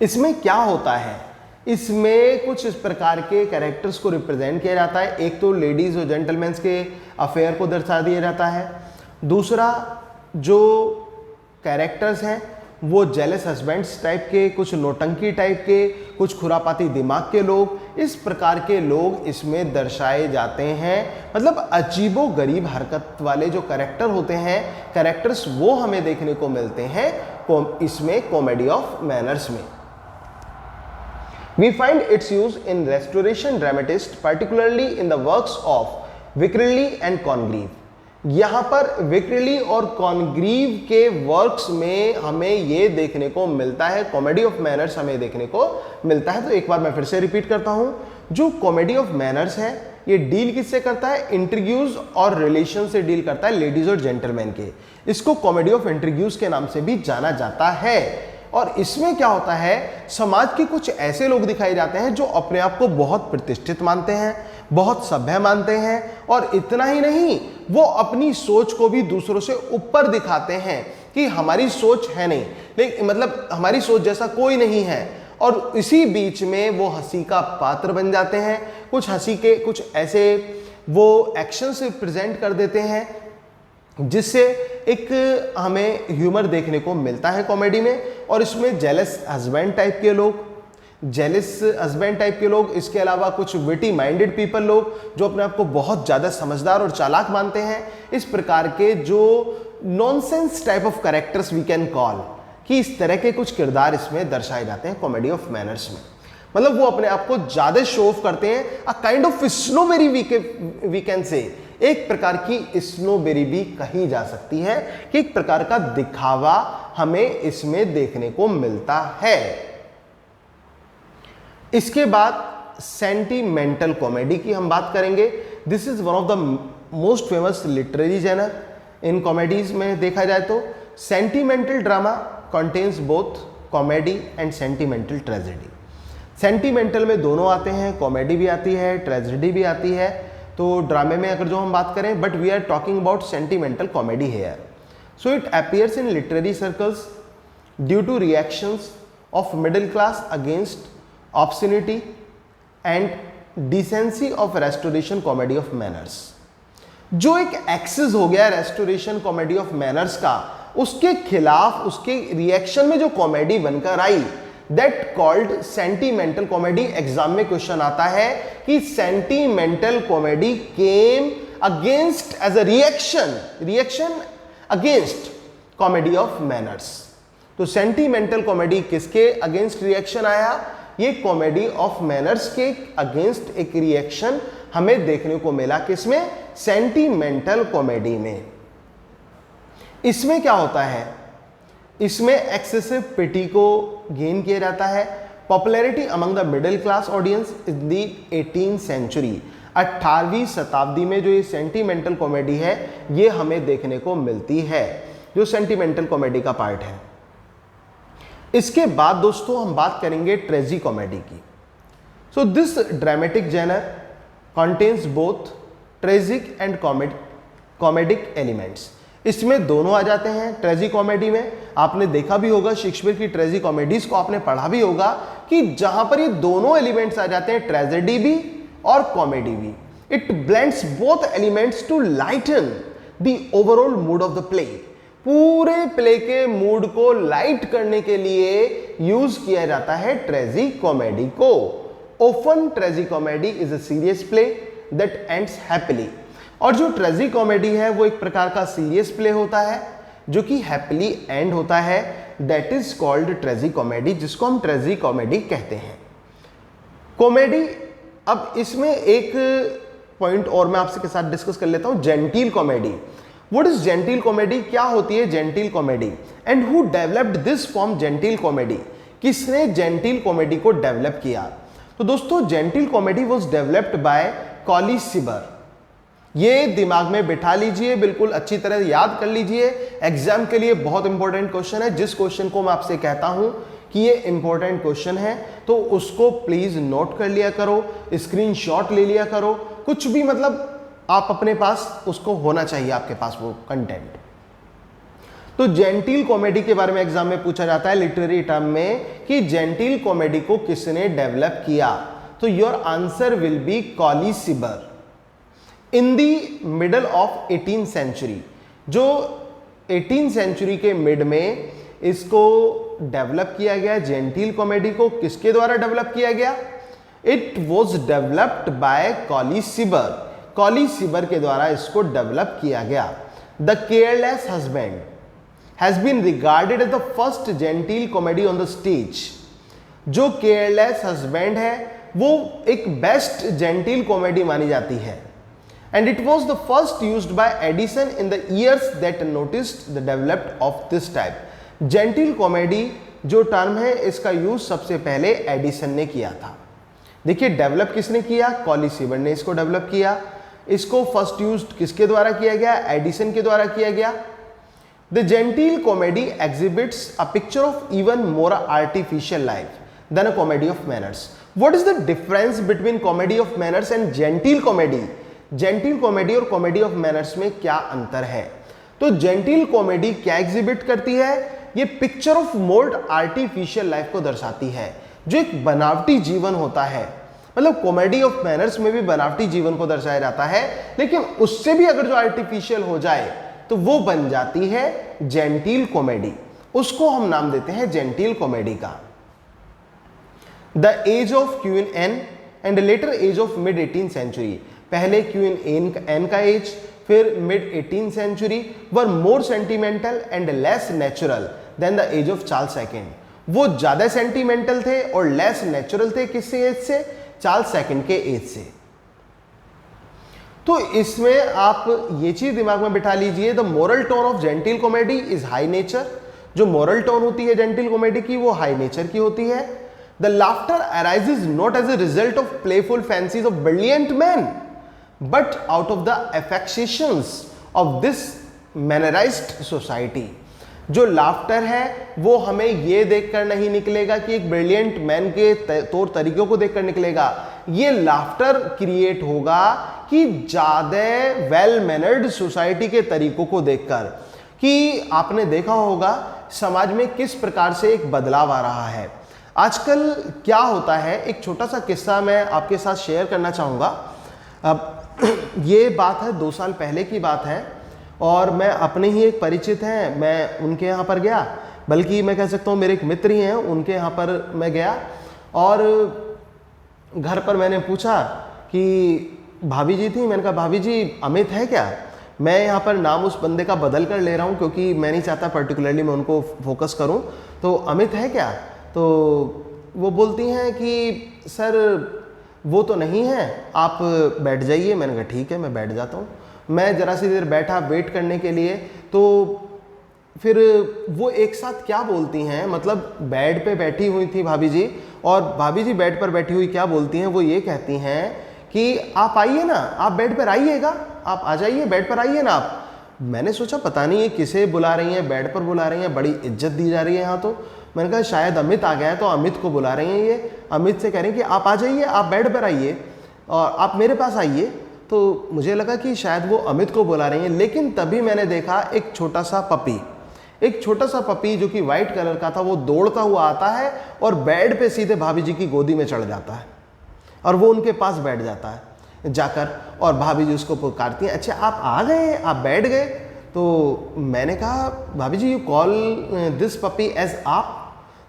इसमें क्या होता है? इसमें कुछ इस प्रकार के कैरेक्टर्स को रिप्रेजेंट किया जाता है। एक तो लेडीज और जेंटलमैन्स के अफेयर को दर्शा दिया जाता है। दूसरा, जो कैरेक्टर्स हैं वो जेलस हस्बैंड्स टाइप के, कुछ नौटंकी टाइप के, कुछ खुरापाती दिमाग के लोग, इस प्रकार के लोग इसमें दर्शाए जाते हैं। मतलब अजीबो गरीब हरकत वाले जो कैरेक्टर होते हैं, कैरेक्टर्स, वो हमें देखने को मिलते हैं इसमें कॉमेडी ऑफ मैनर्स में। We find its use in restoration dramatists, particularly in the works of Vickrey and Congreve. यहाँ पर विक्रेली और कॉनग्रीव के वर्क्स में हमें ये देखने को मिलता है, कॉमेडी ऑफ मैनर्स हमें देखने को मिलता है। तो एक बार मैं फिर से रिपीट करता हूँ, जो कॉमेडी ऑफ मैनर्स है ये डील किससे करता है? इंटरव्यूज और रिलेशन से डील करता है, लेडीज और जेंटलमैन के। इसको कॉमेडी ऑफ इंटरव्यूज के नाम से भी जाना जाता है। और इसमें क्या होता है, समाज के कुछ ऐसे लोग दिखाए जाते हैं जो अपने आप को बहुत प्रतिष्ठित मानते हैं, बहुत सभ्य मानते हैं, और इतना ही नहीं, वो अपनी सोच को भी दूसरों से ऊपर दिखाते हैं कि हमारी सोच है नहीं, लेकिन मतलब हमारी सोच जैसा कोई नहीं है। और इसी बीच में वो हंसी का पात्र बन जाते हैं। कुछ हंसी के कुछ ऐसे वो एक्शन से प्रेजेंट कर देते हैं जिससे एक हमें ह्यूमर देखने को मिलता है कॉमेडी में। और इसमें जेलस हस्बैंड टाइप के लोग, इसके अलावा कुछ विटी माइंडेड पीपल लोग जो अपने आप को बहुत ज़्यादा समझदार और चालाक मानते हैं, इस प्रकार के जो nonsense type of characters we can call, कि इस तरह के कुछ किरदार इसमें दर्शाए जाते हैं कॉमेडी ऑफ मैनर्स में। मतलब वो अपने आप को ज़्यादा शो ऑफ करते हैं। A kind of snobbery we can say, एक प्रकार की स्नोबेरी भी कही जा सकती है कि एक प्रकार का दिखावा हमें इसमें देखने को मिलता है। इसके बाद सेंटीमेंटल कॉमेडी की हम बात करेंगे। This is one of the most famous literary genre in comedies में देखा जाए तो। Sentimental drama contains both comedy and sentimental tragedy. Sentimental में दोनों आते हैं, कॉमेडी भी आती है, ट्रेजेडी भी आती है। तो ड्रामे में अगर जो हम बात करें, but we are talking about sentimental comedy here. So it appears in literary circles due to reactions of middle class against obscenity and decency of restoration comedy of manners. जो एक एक्सेस हो गया रेस्टोरेशन कॉमेडी ऑफ मैनर्स का, उसके खिलाफ, उसके reaction में जो कॉमेडी बनकर आई, that called sentimental comedy. Exam में क्वेश्चन आता है कि sentimental comedy came against as a reaction against comedy of manners. तो सेंटीमेंटल कॉमेडी किसके अगेंस्ट रिएक्शन आया? ये कॉमेडी ऑफ मैनर्स के अगेंस्ट एक रिएक्शन हमें देखने को मिला। किसमें? सेंटीमेंटल कॉमेडी में। इसमें क्या होता है? इसमें एक्सेसिव पिटी को गेन किया जाता है। Popularity among the middle class audience in the 18th century. 18वीं शताब्दी में जो ये सेंटीमेंटल कॉमेडी है, ये हमें देखने को मिलती है, जो सेंटीमेंटल कॉमेडी का पार्ट है। इसके बाद दोस्तों हम बात करेंगे ट्रेजी कॉमेडी की। So this dramatic genre contains both tragic and comedic elements. इसमें दोनों आ जाते हैं। ट्रेजी कॉमेडी में आपने देखा भी होगा, शेक्सपियर की ट्रेजी कॉमेडीज को आपने पढ़ा भी होगा कि जहां पर ये दोनों एलिमेंट्स आ जाते हैं, ट्रेजेडी भी और कॉमेडी भी। It blends both elements to lighten the overall mood of the play. पूरे प्ले के मूड को लाइट करने के लिए यूज किया जाता है ट्रेजी कॉमेडी को। Often tragicomedy is a serious play that ends happily. और जो ट्रेजी कॉमेडी है वो एक प्रकार का सीरियस प्ले होता है जो कि हैप्पीली एंड होता है। दैट इज कॉल्ड ट्रेजी कॉमेडी, जिसको हम ट्रेजी कॉमेडी कहते हैं। कॉमेडी अब इसमें एक पॉइंट और मैं आपसे के साथ डिस्कस कर लेता हूं, genteel comedy. What is genteel comedy, क्या होती है genteel comedy, and who developed this form genteel comedy, किसने जेंटिल कॉमेडी को डेवलप किया। तो दोस्तों genteel comedy was developed by Colley Cibber. ये दिमाग में बिठा लीजिए, बिल्कुल अच्छी तरह याद कर लीजिए, एग्जाम के लिए बहुत इंपॉर्टेंट क्वेश्चन है। जिस क्वेश्चन को मैं आपसे कहता हूं कि ये इंपॉर्टेंट क्वेश्चन है तो उसको प्लीज नोट कर लिया करो, स्क्रीनशॉट ले लिया करो, कुछ भी मतलब आप अपने पास उसको होना चाहिए आपके पास वो कंटेंट। तो जेंटिल कॉमेडी के बारे में एग्जाम में पूछा जाता है लिटरेरी टर्म में कि जेंटिल कॉमेडी को किसने डेवलप किया, तो your answer will be Colley Cibber. In the middle of 18th century, जो 18th सेंचुरी के मिड में इसको डेवलप किया गया। जेंटिल कॉमेडी को किसके द्वारा डेवलप किया गया, it was developed by Colley Cibber. Colley Cibber के द्वारा इसको डेवलप किया गया। The Careless Husband has been regarded as the first genteel comedy on the stage. जो केयरलेस हस्बैंड है वो एक बेस्ट जेंटिल कॉमेडी मानी जाती है, and it was the first used by Edison in the years that noticed the development of this type. Gentle comedy जो term है इसका यूज सबसे पहले एडिसन ने किया था। देखिए डेवलप किसने किया, कॉली सिबर ने इसको डेवलप किया। इसको फर्स्ट यूज किसके द्वारा किया गया, एडिसन के द्वारा किया गया। The gentle comedy exhibits a picture of even more artificial life than a comedy of manners. What is the difference between comedy of manners and gentle comedy? Genteel comedy और comedy of manners में क्या अंतर है। तो gentle comedy क्या exhibit करती है, ये picture of mould artificial life को दर्शाती है, जो एक बनावटी जीवन होता है। मतलब कॉमेडी ऑफ मैनर्स में भी बनावटी जीवन को दर्शाया जाता है, लेकिन उससे भी अगर जो आर्टिफिशियल हो जाए तो वो बन जाती है जेंटिल कॉमेडी। उसको हम नाम देते हैं जेंटिल कॉमेडी का। The age of Queen Anne and later age of mid 18th century, पहले क्वीन एन का एज फिर mid 18th century were more sentimental and less natural than the age of Charles second. वो ज्यादा sentimental थे और less natural थे, किससे as से, चार्ल्स सेकंड के एज से। तो इसमें आप ये चीज दिमाग में बिठा लीजिए, the moral tone of genteel comedy is high nature. जो मोरल टोन होती है जेंटिल कॉमेडी की वो हाई नेचर की होती है। The laughter arises not as a result of playful fancies of brilliant man but out of the affectations of this mannerized society। जो laughter है वो हमें ये देखकर नहीं निकलेगा कि एक ब्रिलियंट मैन के तौर तरीकों को देखकर निकलेगा। ये लाफ्टर क्रिएट होगा कि ज्यादा वेल मैनर्ड सोसाइटी के तरीकों को देखकर, कि आपने देखा होगा समाज में किस प्रकार से एक बदलाव आ रहा है। आजकल क्या होता है, एक छोटा सा किस्सा मैं आपके साथ शेयर करना चाहूँगा। अब ये बात है 2 साल पहले की बात है, और मैं अपने ही एक परिचित हैं, मैं उनके यहाँ पर गया, बल्कि मैं कह सकता हूँ मेरे एक मित्र ही हैं, उनके यहाँ पर मैं गया और घर पर मैंने पूछा कि भाभी जी थी, मैंने कहा भाभी जी अमित है क्या। मैं यहाँ पर नाम उस बंदे का बदल कर ले रहा हूँ क्योंकि मैं नहीं चाहता पर्टिकुलरली मैं उनको फोकस करूँ, तो अमित है क्या। तो वो बोलती हैं कि सर वो तो नहीं है, आप बैठ जाइए। मैंने कहा ठीक है मैं बैठ जाता हूँ। मैं ज़रा सी देर बैठा वेट करने के लिए, तो फिर वो एक साथ क्या बोलती हैं, मतलब बेड पे बैठी हुई थी भाभी जी, और भाभी जी बेड पर बैठी हुई क्या बोलती हैं, वो ये कहती हैं कि आप आइए ना, आप बेड पर आइएगा, आप आ जाइए बेड पर आइए ना आप। मैंने सोचा पता नहीं ये किसे बुला रही हैं, बेड पर बुला रही हैं, बड़ी इज्जत दी जा रही है यहाँ। तो मैंने कहा शायद अमित आ गया है तो अमित को बुला रही हैं ये। अमित से कह रही हैं कि आप आ जाइए, आप बेड पर आइए और आप मेरे पास आइए। तो मुझे लगा कि शायद वो अमित को बुला रही हैं, लेकिन तभी मैंने देखा एक छोटा सा पपी जो कि वाइट कलर का था, वो दौड़ता हुआ आता है और बेड पे सीधे भाभी जी की गोदी में चढ़ जाता है और वो उनके पास बैठ जाता है जाकर, और भाभी जी उसको पुकारती हैं, अच्छा आप आ गए, आप बैठ गए। तो मैंने कहा भाभी जी you call this puppy as आप।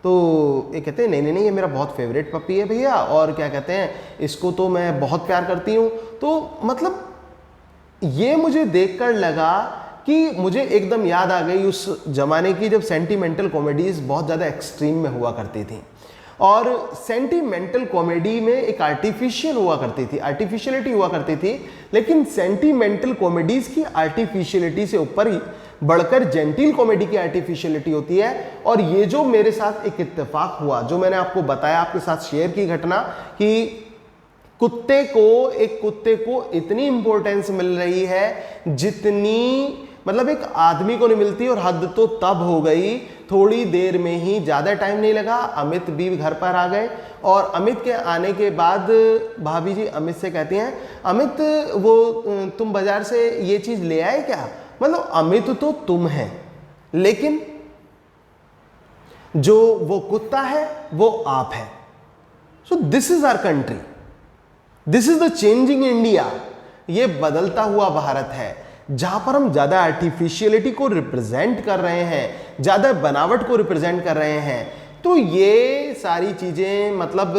तो ये कहते हैं नहीं ये मेरा बहुत फेवरेट पपी है भैया, और क्या कहते हैं इसको तो मैं बहुत प्यार करती हूँ। तो मतलब ये मुझे देखकर लगा कि मुझे एकदम याद आ गई उस जमाने की जब सेंटिमेंटल कॉमेडीज बहुत ज़्यादा एक्सट्रीम में हुआ करती थी। और सेंटीमेंटल कॉमेडी में एक आर्टिफिशियल हुआ करती थी, आर्टिफिशियलिटी हुआ करती थी, लेकिन सेंटीमेंटल कॉमेडीज की आर्टिफिशियलिटी से ऊपर ही बढ़कर जेंटिल कॉमेडी की आर्टिफिशियलिटी होती है। और ये जो मेरे साथ एक इत्तेफाक हुआ, जो मैंने आपको बताया, आपके साथ शेयर की घटना, कि एक कुत्ते को इतनी इंपॉर्टेंस मिल रही है जितनी मतलब एक आदमी को नहीं मिलती, और हद तो तब हो गई, थोड़ी देर में ही, ज़्यादा टाइम नहीं लगा, अमित भी घर पर आ गए। और अमित के आने के बाद भाभी जी अमित से कहती हैं, अमित वो तुम बाजार से ये चीज़ ले आए क्या? मतलब अमित तो तुम हैं, लेकिन जो वो कुत्ता है वो आप है। So this is our country, this is the changing India. ये बदलता हुआ भारत है, जहां पर हम ज्यादा आर्टिफिशियलिटी को रिप्रेजेंट कर रहे हैं, ज्यादा बनावट को रिप्रेजेंट कर रहे हैं। तो ये सारी चीजें मतलब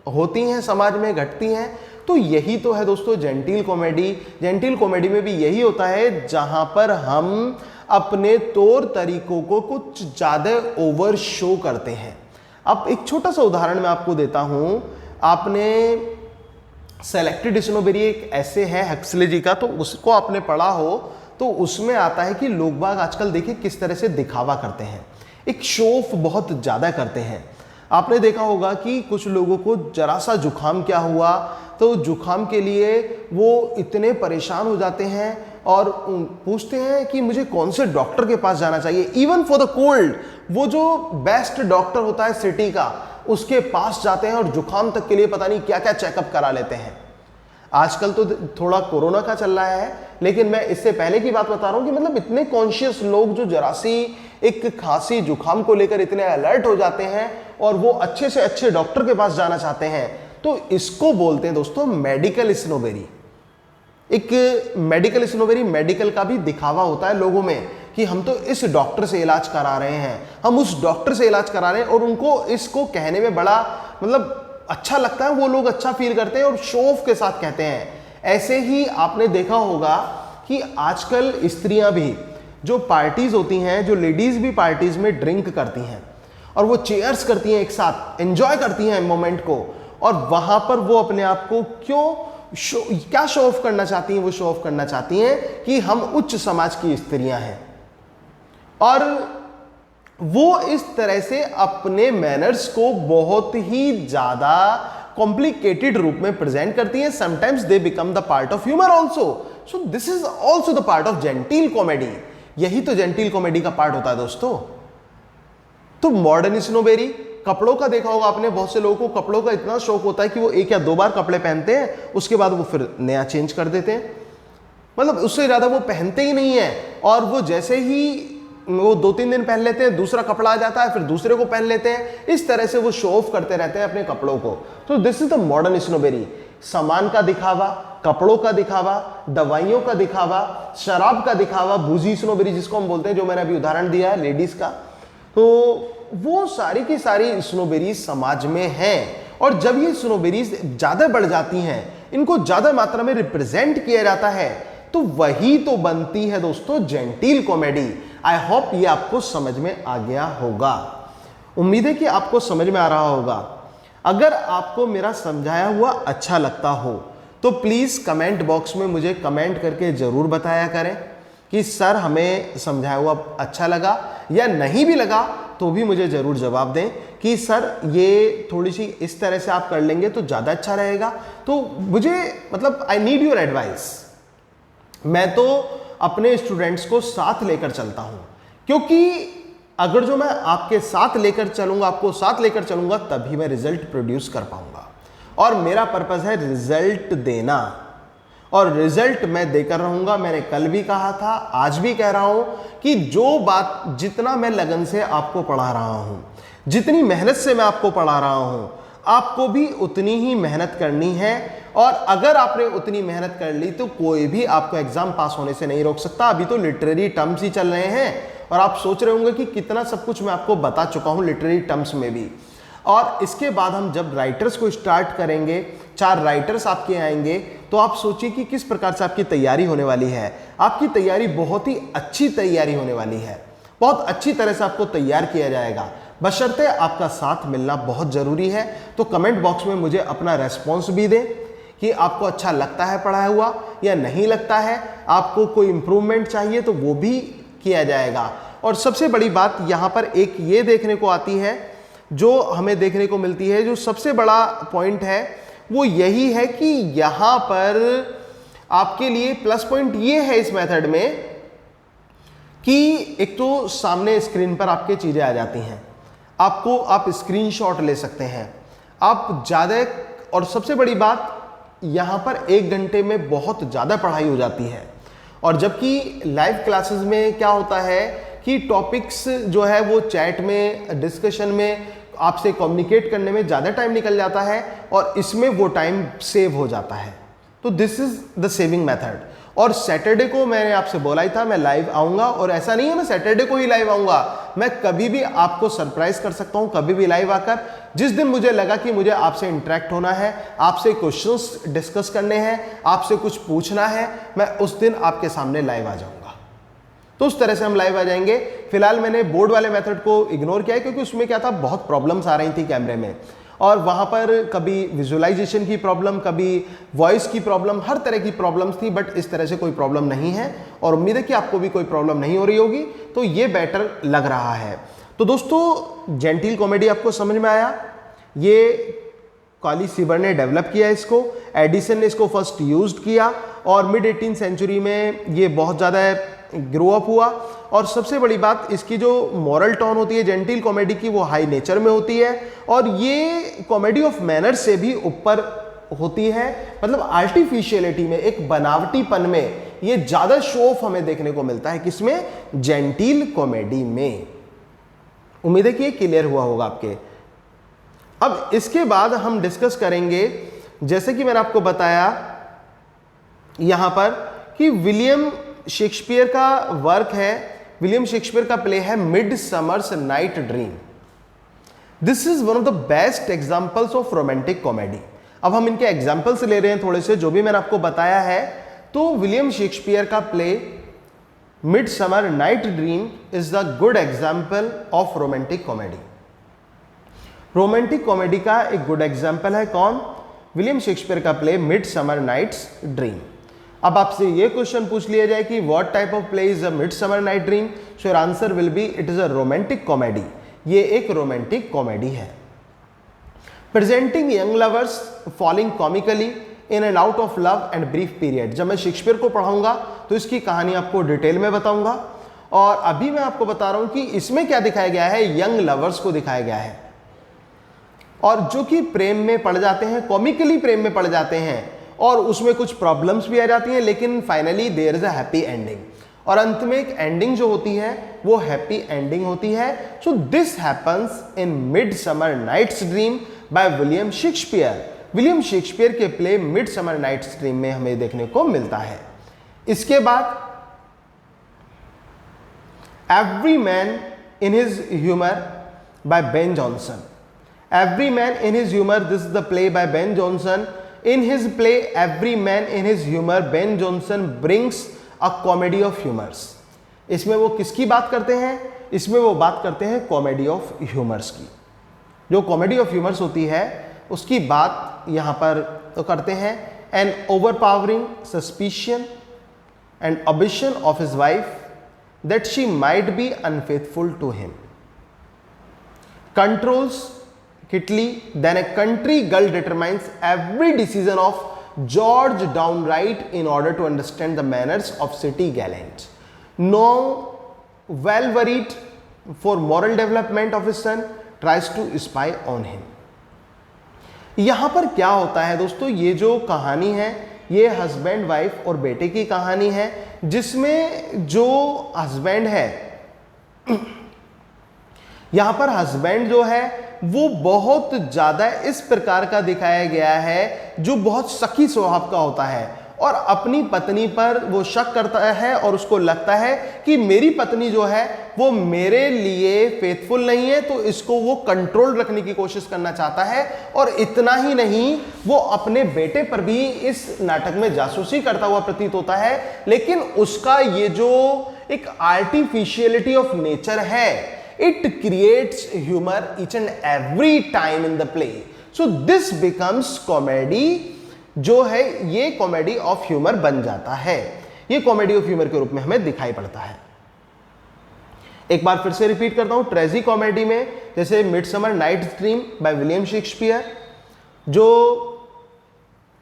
होती हैं, समाज में घटती हैं। तो यही तो है दोस्तों जेंटिल कॉमेडी। जेंटिल कॉमेडी में भी यही होता है, जहां पर हम अपने तौर तरीकों को कुछ ज्यादा ओवर शो करते हैं। अब एक छोटा सा उदाहरण मैं आपको देता हूं। आपने सेलेक्टेड स्नोबेरी एक ऐसे है हक्सले जी का, तो उसको आपने पढ़ा हो तो उसमें आता है कि लोग बाग आजकल देखिए किस तरह से दिखावा करते हैं, एक शो ऑफ बहुत ज़्यादा करते हैं। आपने देखा होगा कि कुछ लोगों को जरा सा जुकाम क्या हुआ तो जुकाम के लिए वो इतने परेशान हो जाते हैं और पूछते हैं कि मुझे कौन से डॉक्टर के पास जाना चाहिए। इवन फॉर द कोल्ड, वो जो बेस्ट डॉक्टर होता है सिटी का, उसके पास जाते हैं और जुकाम तक के लिए पता नहीं क्या क्या चेकअप करा लेते हैं। आजकल तो थोड़ा कोरोना का चल रहा है, लेकिन मैं इससे पहले की बात बता रहा हूं कि मतलब इतने कॉन्शियस लोग जो जरा सी एक खांसी जुकाम को लेकर इतने अलर्ट हो जाते हैं और वो अच्छे से अच्छे डॉक्टर के पास जाना चाहते हैं। तो इसको बोलते हैं दोस्तों मेडिकल स्नोबेरी। एक मेडिकल स्नोबेरी, मेडिकल का भी दिखावा होता है लोगों में कि हम तो इस डॉक्टर से इलाज करा रहे हैं, हम उस डॉक्टर से इलाज करा रहे हैं, और उनको इसको कहने में बड़ा मतलब अच्छा लगता है, वो लोग अच्छा फील करते हैं और शो ऑफ के साथ कहते हैं। ऐसे ही आपने देखा होगा कि आजकल स्त्रियां भी जो पार्टीज होती हैं, जो लेडीज भी पार्टीज में ड्रिंक करती हैं और वो चेयर्स करती हैं, एक साथ एंजॉय करती हैं मोमेंट को, और वहां पर वो अपने आप को क्या शो ऑफ करना चाहती हैं? वो शो ऑफ करना चाहती हैं कि हम उच्च समाज की स्त्रियां हैं, और वो इस तरह से अपने मैनर्स को बहुत ही ज्यादा कॉम्प्लिकेटेड रूप में प्रेजेंट करती हैं। Sometimes they become the part of humour also. So this is also the part of genteel comedy. यही तो जेंटिल कॉमेडी का पार्ट होता है दोस्तों। तो मॉडर्न स्नोबेरी, कपड़ों का देखा होगा आपने, बहुत से लोगों को कपड़ों का इतना शौक होता है कि वो 1 या 2 बार कपड़े पहनते हैं, उसके बाद वो फिर नया चेंज कर देते हैं, मतलब उससे ज्यादा वो पहनते ही नहीं है। और वो जैसे ही वो 2-3 दिन पहन लेते हैं, दूसरा कपड़ा आ जाता है, फिर दूसरे को पहन लेते हैं। इस तरह से वो शो ऑफ करते रहते हैं अपने कपड़ों को। तो this is the modern snobbery. सामान का दिखावा, कपड़ों का दिखावा, दवाइयों का दिखावा, शराब का दिखावा, बूजी स्नोबेरी जिसको हम बोलते हैं, जो मैंने अभी उदाहरण दिया है लेडीज का। तो वो सारी की सारी स्नोबेरीज समाज में हैं, और जब ये स्नोबेरीज ज्यादा बढ़ जाती हैं, इनको ज्यादा मात्रा में रिप्रेजेंट किया जाता है, तो वही तो बनती है दोस्तों जेंटिल कॉमेडी। आई होप ये आपको समझ में आ गया होगा। उम्मीद है कि आपको समझ में आ रहा होगा। अगर आपको मेरा समझाया हुआ अच्छा लगता हो तो प्लीज कमेंट बॉक्स में मुझे कमेंट करके जरूर बताया करें कि सर हमें समझाया हुआ अच्छा लगा, या नहीं भी लगा तो भी मुझे जरूर जवाब दें कि सर ये थोड़ी सी इस तरह से आप कर लेंगे तो ज्यादा अच्छा रहेगा। तो मुझे मतलब आई नीड योर एडवाइस। मैं तो अपने स्टूडेंट्स को साथ लेकर चलता हूं, क्योंकि अगर जो मैं आपके साथ लेकर चलूंगा, आपको साथ लेकर चलूंगा, तभी मैं रिजल्ट प्रोड्यूस कर पाऊंगा। और मेरा पर्पस है रिजल्ट देना, और रिजल्ट मैं देकर रहूंगा। मैंने कल भी कहा था, आज भी कह रहा हूं कि जो बात, जितना मैं लगन से आपको पढ़ा रहा हूं, जितनी मेहनत से मैं आपको पढ़ा रहा हूं, आपको भी उतनी ही मेहनत करनी है। और अगर आपने उतनी मेहनत कर ली तो कोई भी आपको एग्जाम पास होने से नहीं रोक सकता। अभी तो लिटरेरी टर्म्स ही चल रहे हैं, और आप सोच रहे होंगे कि कितना सब कुछ मैं आपको बता चुका हूं लिटरेरी टर्म्स में भी। और इसके बाद हम जब राइटर्स को स्टार्ट करेंगे, 4 राइटर्स आपके आएंगे, तो आप सोचिए कि किस प्रकार से आपकी तैयारी होने वाली है। आपकी तैयारी बहुत ही अच्छी तैयारी होने वाली है, बहुत अच्छी तरह से आपको तैयार किया जाएगा। बशर्ते आपका साथ मिलना बहुत ज़रूरी है। तो कमेंट बॉक्स में मुझे अपना रेस्पॉन्स भी दें कि आपको अच्छा लगता है पढ़ाया हुआ या नहीं लगता है, आपको कोई इम्प्रूवमेंट चाहिए तो वो भी किया जाएगा। और सबसे बड़ी बात यहाँ पर एक ये देखने को आती है, जो हमें देखने को मिलती है, जो सबसे बड़ा पॉइंट है वो यही है कि यहाँ पर आपके लिए प्लस पॉइंट ये है इस मेथड में कि एक तो सामने स्क्रीन पर आपके चीज़ें आ जाती हैं, आप स्क्रीनशॉट ले सकते हैं, आप ज़्यादा, और सबसे बड़ी बात यहाँ पर 1 घंटे में बहुत ज़्यादा पढ़ाई हो जाती है। और जबकि लाइव क्लासेस में क्या होता है कि टॉपिक्स जो है वो चैट में, डिस्कशन में आपसे कम्युनिकेट करने में ज़्यादा टाइम निकल जाता है और इसमें वो टाइम सेव हो जाता है। तो this is the saving method. और सैटरडे को मैंने आपसे बोला ही था मैं लाइव आऊँगा, और ऐसा नहीं है मैं सैटरडे को ही लाइव आऊँगा, मैं कभी भी आपको सरप्राइज कर सकता हूँ, कभी भी लाइव आकर। जिस दिन मुझे लगा कि मुझे आपसे इंटरेक्ट होना है, आपसे क्वेश्चंस डिस्कस करने हैं, आपसे कुछ पूछना है, मैं उस दिन आपके सामने लाइव आ जाऊँगा। तो उस तरह से हम लाइव आ जाएंगे। फिलहाल मैंने बोर्ड वाले मेथड को इग्नोर किया है क्योंकि उसमें क्या था, बहुत प्रॉब्लम्स आ रही थी कैमरे में, और वहाँ पर कभी विजुअलाइजेशन की प्रॉब्लम, कभी वॉइस की प्रॉब्लम, हर तरह की प्रॉब्लम्स थी। बट इस तरह से कोई प्रॉब्लम नहीं है और उम्मीद है कि आपको भी कोई प्रॉब्लम नहीं हो रही होगी, तो ये बेटर लग रहा है। तो दोस्तों, जेंटिल कॉमेडी आपको समझ में आया। ये कॉली सीबर ने डेवलप किया इसको, एडिसन ने इसको फर्स्ट यूज्ड किया और मिड 18th सेंचुरी में ये बहुत ज़्यादा ग्रो अप हुआ। और सबसे बड़ी बात, इसकी जो मॉरल टोन होती है जेंटिल कॉमेडी की, वो हाई नेचर में होती है और ये कॉमेडी ऑफ मैनर्स से भी ऊपर होती है। मतलब आर्टिफिशियलिटी में, एक बनावटीपन में ये ज़्यादा शो ऑफ हमें देखने को मिलता है किसमें, जेंटिल कॉमेडी में। उम्मीद है कि ये क्लियर हुआ होगा आपके। अब इसके बाद हम डिस्कस करेंगे, जैसे कि मैंने आपको बताया यहां पर, कि विलियम शेक्सपियर का वर्क है, विलियम शेक्सपियर का प्ले है Midsummer's Night Dream. This is one of the best examples of romantic comedy. अब हम इनके एग्जांपल्स ले रहे हैं थोड़े से, जो भी मैंने आपको बताया है। तो विलियम शेक्सपियर का play midsummer Night dream is the good example of romantic comedy. Romantic comedy का एक गुड एग्जांपल है कौन, विलियम शेक्सपियर का प्ले मिडसमर नाइट्स ड्रीम। अब आपसे ये क्वेश्चन पूछ लिया जाए कि what type of play is a midsummer Night dream, so your answer will B it is a romantic comedy. ये एक रोमांटिक कॉमेडी है। Presenting young lovers falling comically in and out of love and brief period. जब मैं Shakespeare को पढ़ाऊंगा तो इसकी कहानी आपको डिटेल में बताऊंगा, और अभी मैं आपको बता रहा हूं कि इसमें क्या दिखाया गया है, यंग लवर्स को दिखाया गया है, और जो कि प्रेम में पड़ जाते हैं, कॉमिकली प्रेम में पड़ जाते हैं, और उसमें कुछ प्रॉब्लम्स भी आ जाती हैं, लेकिन finally there is a happy ending, और अंत में एक एंडिंग जो होती है वो हैप्पी एंडिंग होती है। So this happens in Midsummer Night's Dream by William Shakespeare. William Shakespeare के प्ले मिडसमर नाइट्स ड्रीम में हमें देखने को मिलता है। इसके बाद Every Man in His Humour by Ben Jonson. Every Man in His Humour, this is the play by Ben Jonson. In his play Every Man in His Humor, Ben Jonson brings a comedy of humors। इसमें वो किसकी बात करते हैं, इसमें वो बात करते हैं कॉमेडी ऑफ ह्यूमर्स की। जो कॉमेडी ऑफ ह्यूमर्स होती है उसकी बात यहाँ पर तो करते हैं। An overpowering suspicion and ambition of his wife that she might be unfaithful to him controls Kittley, then a country girl determines every decision of George downright in order to understand the manners of city gallant. Now, well worried for moral development of his son, tries to spy on him. यहाँ पर क्या होता है दोस्तों, ये जो कहानी है ये हस्बैंड वाइफ और बेटे की कहानी है, जिसमें जो हस्बैंड है, यहाँ पर हस्बैंड जो है वो बहुत ज़्यादा इस प्रकार का दिखाया गया है जो बहुत सखी स्वभाव का होता है, और अपनी पत्नी पर वो शक करता है और उसको लगता है कि मेरी पत्नी जो है वो मेरे लिए फेथफुल नहीं है, तो इसको वो कंट्रोल रखने की कोशिश करना चाहता है। और इतना ही नहीं, वो अपने बेटे पर भी इस नाटक में जासूसी करता हुआ प्रतीत होता है। लेकिन उसका ये जो एक आर्टिफिशियलिटी ऑफ नेचर है, it creates humour each and every time in the play. So this becomes comedy, जो है ये कॉमेडी ऑफ ह्यूमर बन जाता है, ये कॉमेडी ऑफ ह्यूमर के रूप में हमें दिखाई पड़ता है। एक बार फिर से रिपीट करता हूं, ट्रेजी कॉमेडी में जैसे Midsummer Night's Dream by William Shakespeare, जो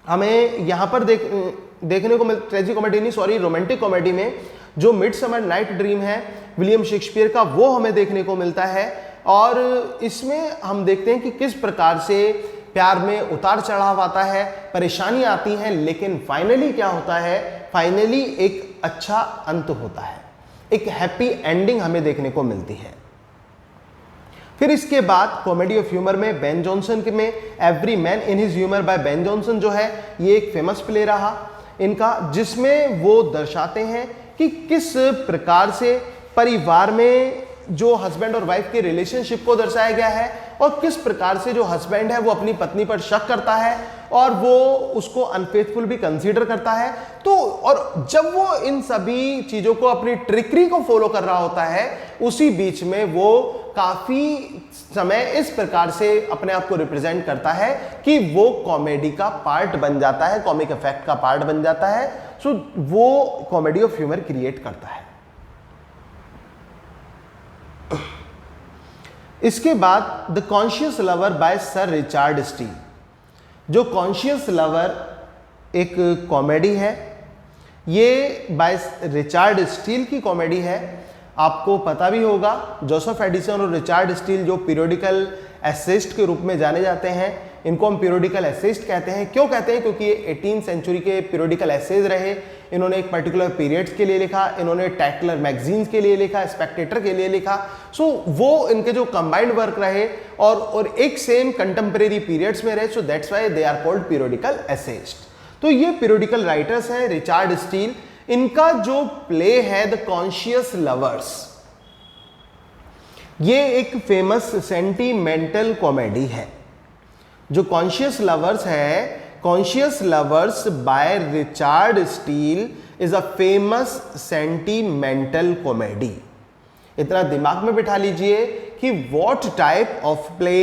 हमें यहां पर देखने को ट्रेजी कॉमेडी नहीं सॉरी रोमांटिक कॉमेडी में जो मिडसमर नाइट ड्रीम है विलियम शेक्सपियर का, वो हमें देखने को मिलता है। और इसमें हम देखते हैं कि किस प्रकार से प्यार में उतार चढ़ाव आता है, परेशानी आती हैं, लेकिन फाइनली क्या होता है, फाइनली एक अच्छा अंत होता है, एक हैप्पी एंडिंग हमें देखने को मिलती है। फिर इसके बाद कॉमेडी ऑफ ह्यूमर में बेन जॉनसन में Every Man in His Humour by Ben Jonson जो है ये एक फेमस प्ले रहा इनका, जिसमें वो दर्शाते हैं कि किस प्रकार से परिवार में जो हस्बैंड और वाइफ के रिलेशनशिप को दर्शाया गया है और किस प्रकार से जो हस्बैंड है वो अपनी पत्नी पर शक करता है और वो उसको अनफेथफुल भी कंसीडर करता है। तो और जब वो इन सभी चीजों को अपनी ट्रिकरी को फॉलो कर रहा होता है, उसी बीच में वो काफी समय इस प्रकार से अपने आप को रिप्रेजेंट करता है कि वो कॉमेडी का पार्ट बन जाता है, कॉमिक इफेक्ट का पार्ट बन जाता है। सो वो कॉमेडी ऑफ ह्यूमर क्रिएट करता है। इसके बाद the Conscious Lover by Sir Richard Steele, जो कॉन्शियस लवर एक कॉमेडी है, ये बाय रिचार्ड स्टील की कॉमेडी है। आपको पता भी होगा जोसेफ एडिसन और रिचार्ड स्टील जो पीरियोडिकल एसेइस्ट के रूप में जाने जाते हैं, इनको हम पीरियोडिकल एसेइस्ट कहते हैं। क्यों कहते हैं? क्योंकि ये 18वीं सेंचुरी के पीरियोडिकल एसेज रहे। इन्होंने एक पर्टिकुलर पीरियड्स के लिए लिखा, इन्होंने टैटलर मैगजीन्स के लिए लिखा, स्पेक्टेटर के लिए लिखा। सो वो इनके जो कंबाइंड वर्क रहे और एक सेम कंटेम्परेरी पीरियड्स में रहे, so that's why they are called periodical essayist. तो ये पीरियोडिकल राइटर्स हैं रिचार्ड स्टील। इनका जो प्ले है द कॉन्शियस लवर्स, ये एक फेमस सेंटिमेंटल कॉमेडी है। जो कॉन्शियस लवर्स है, Conscious Lovers by Richard Steele is a famous sentimental comedy. इतना दिमाग में बिठा लीजिए कि what type of play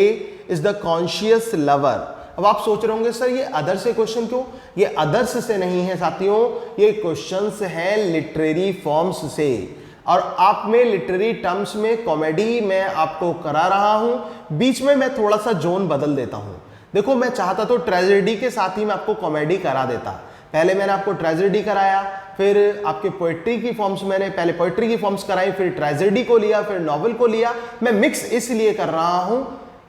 is the Conscious Lover. अब आप सोच रहे होंगे सर ये अदर से क्वेश्चन क्यों? ये अदर्स से नहीं है साथियों, ये क्वेश्चंस हैं लिटरेरी फॉर्म्स से। और आप में लिटरेरी टर्म्स में कॉमेडी मैं आपको करा रहा हूं, बीच में मैं थोड़ा सा जोन बदल देता हूं। देखो मैं चाहता तो ट्रेजेडी के साथ ही मैं आपको कॉमेडी करा देता। पहले मैंने आपको ट्रेजेडी कराया, फिर आपके पोएट्री की फॉर्म्स मैंने पहले पोएट्री की फॉर्म्स कराई, फिर ट्रेजेडी को लिया, फिर नॉवेल को लिया। मैं मिक्स इसलिए कर रहा हूं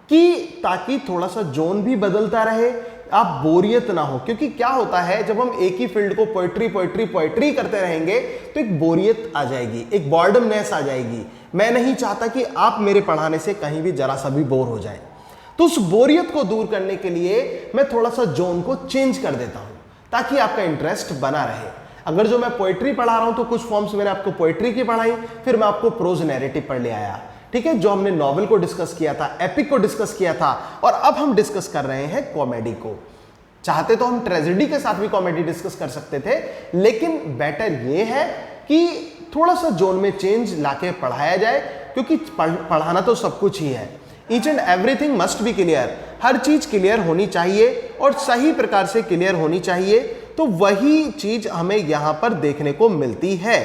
कि ताकि थोड़ा सा जोन भी बदलता रहे, आप बोरियत ना हो। क्योंकि क्या होता है जब हम एक ही फील्ड को पोएट्री करते रहेंगे तो एक बोरियत आ जाएगी, एक बॉर्डमनेस आ जाएगी। मैं नहीं चाहता कि आप मेरे पढ़ाने से कहीं भी जरा सा भी बोर हो जाए। तो उस बोरियत को दूर करने के लिए मैं थोड़ा सा जोन को चेंज कर देता हूं ताकि आपका इंटरेस्ट बना रहे। अगर जो मैं पोएट्री पढ़ा रहा हूं तो कुछ फॉर्म्स मैंने आपको पोएट्री की पढ़ाई, फिर मैं आपको प्रोज नैरेटिव पर ले आया, ठीक है, जो हमने नॉवेल को डिस्कस किया था, एपिक को डिस्कस किया था, और अब हम डिस्कस कर रहे हैं कॉमेडी को। चाहते तो हम ट्रेजेडी के साथ भी कॉमेडी डिस्कस कर सकते थे, लेकिन बेटर ये है कि थोड़ा सा जोन में चेंज लाके पढ़ाया जाए, क्योंकि पढ़ाना तो सब कुछ ही है। Each and everything must be clear, हर चीज क्लियर होनी चाहिए और सही प्रकार से क्लियर होनी चाहिए। तो वही चीज हमें यहां पर देखने को मिलती है।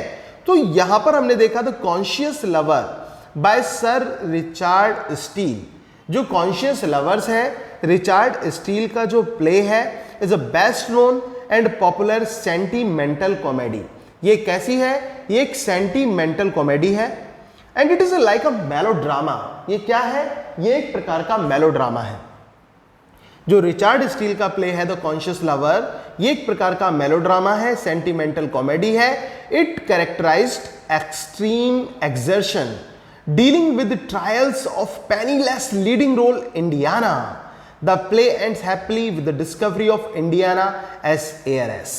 तो यहां पर हमने देखा the Conscious Lover by Sir Richard Steele. जो कॉन्शियस लवर्स है, रिचार्ड स्टील का जो प्ले है, is a best known and popular sentimental comedy. ये कैसी है? ये एक सेंटिमेंटल कॉमेडी है and it is like a melodrama. ये क्या है? ये एक प्रकार का मेलोड्रामा है। जो रिचार्ड स्टील का प्ले है द कॉन्शियस लवर, ये एक प्रकार का मेलोड्रामा है, सेंटिमेंटल कॉमेडी है। It characterised extreme exertion dealing with the trials of penniless leading role Indiana. The play ends happily with the discovery of Indiana as heiress.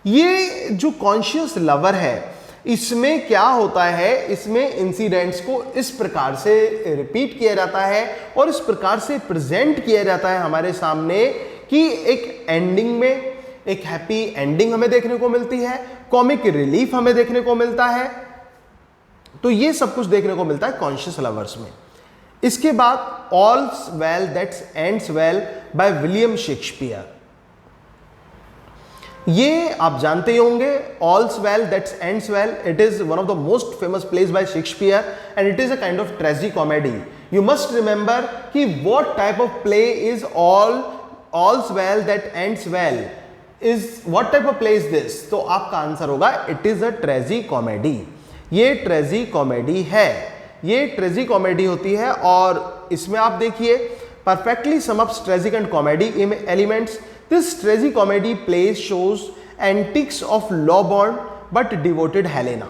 ये जो Conscious lover है, इसमें क्या होता है, इसमें इंसिडेंट्स को इस प्रकार से रिपीट किया जाता है और इस प्रकार से प्रेजेंट किया जाता है हमारे सामने कि एक एंडिंग में एक हैप्पी एंडिंग हमें देखने को मिलती है, कॉमिक रिलीफ हमें देखने को मिलता है, तो ये सब कुछ देखने को मिलता है कॉन्शियस लवर्स में। इसके बाद all's well that's ends well by William Shakespeare. ये आप जानते ही होंगे, all's well that's ends well, it is one of the most famous plays by Shakespeare and it is a kind of tragic comedy. You must remember कि what type of play is all's well that ends well is, what type of play is this? तो आपका answer होगा it is a tragic comedy. ये tragic comedy है, ये tragic comedy होती है और इसमें आप देखिए perfectly sum ups tragic and comedy elements. This tragicomedy plays shows antics of law-born but devoted Helena।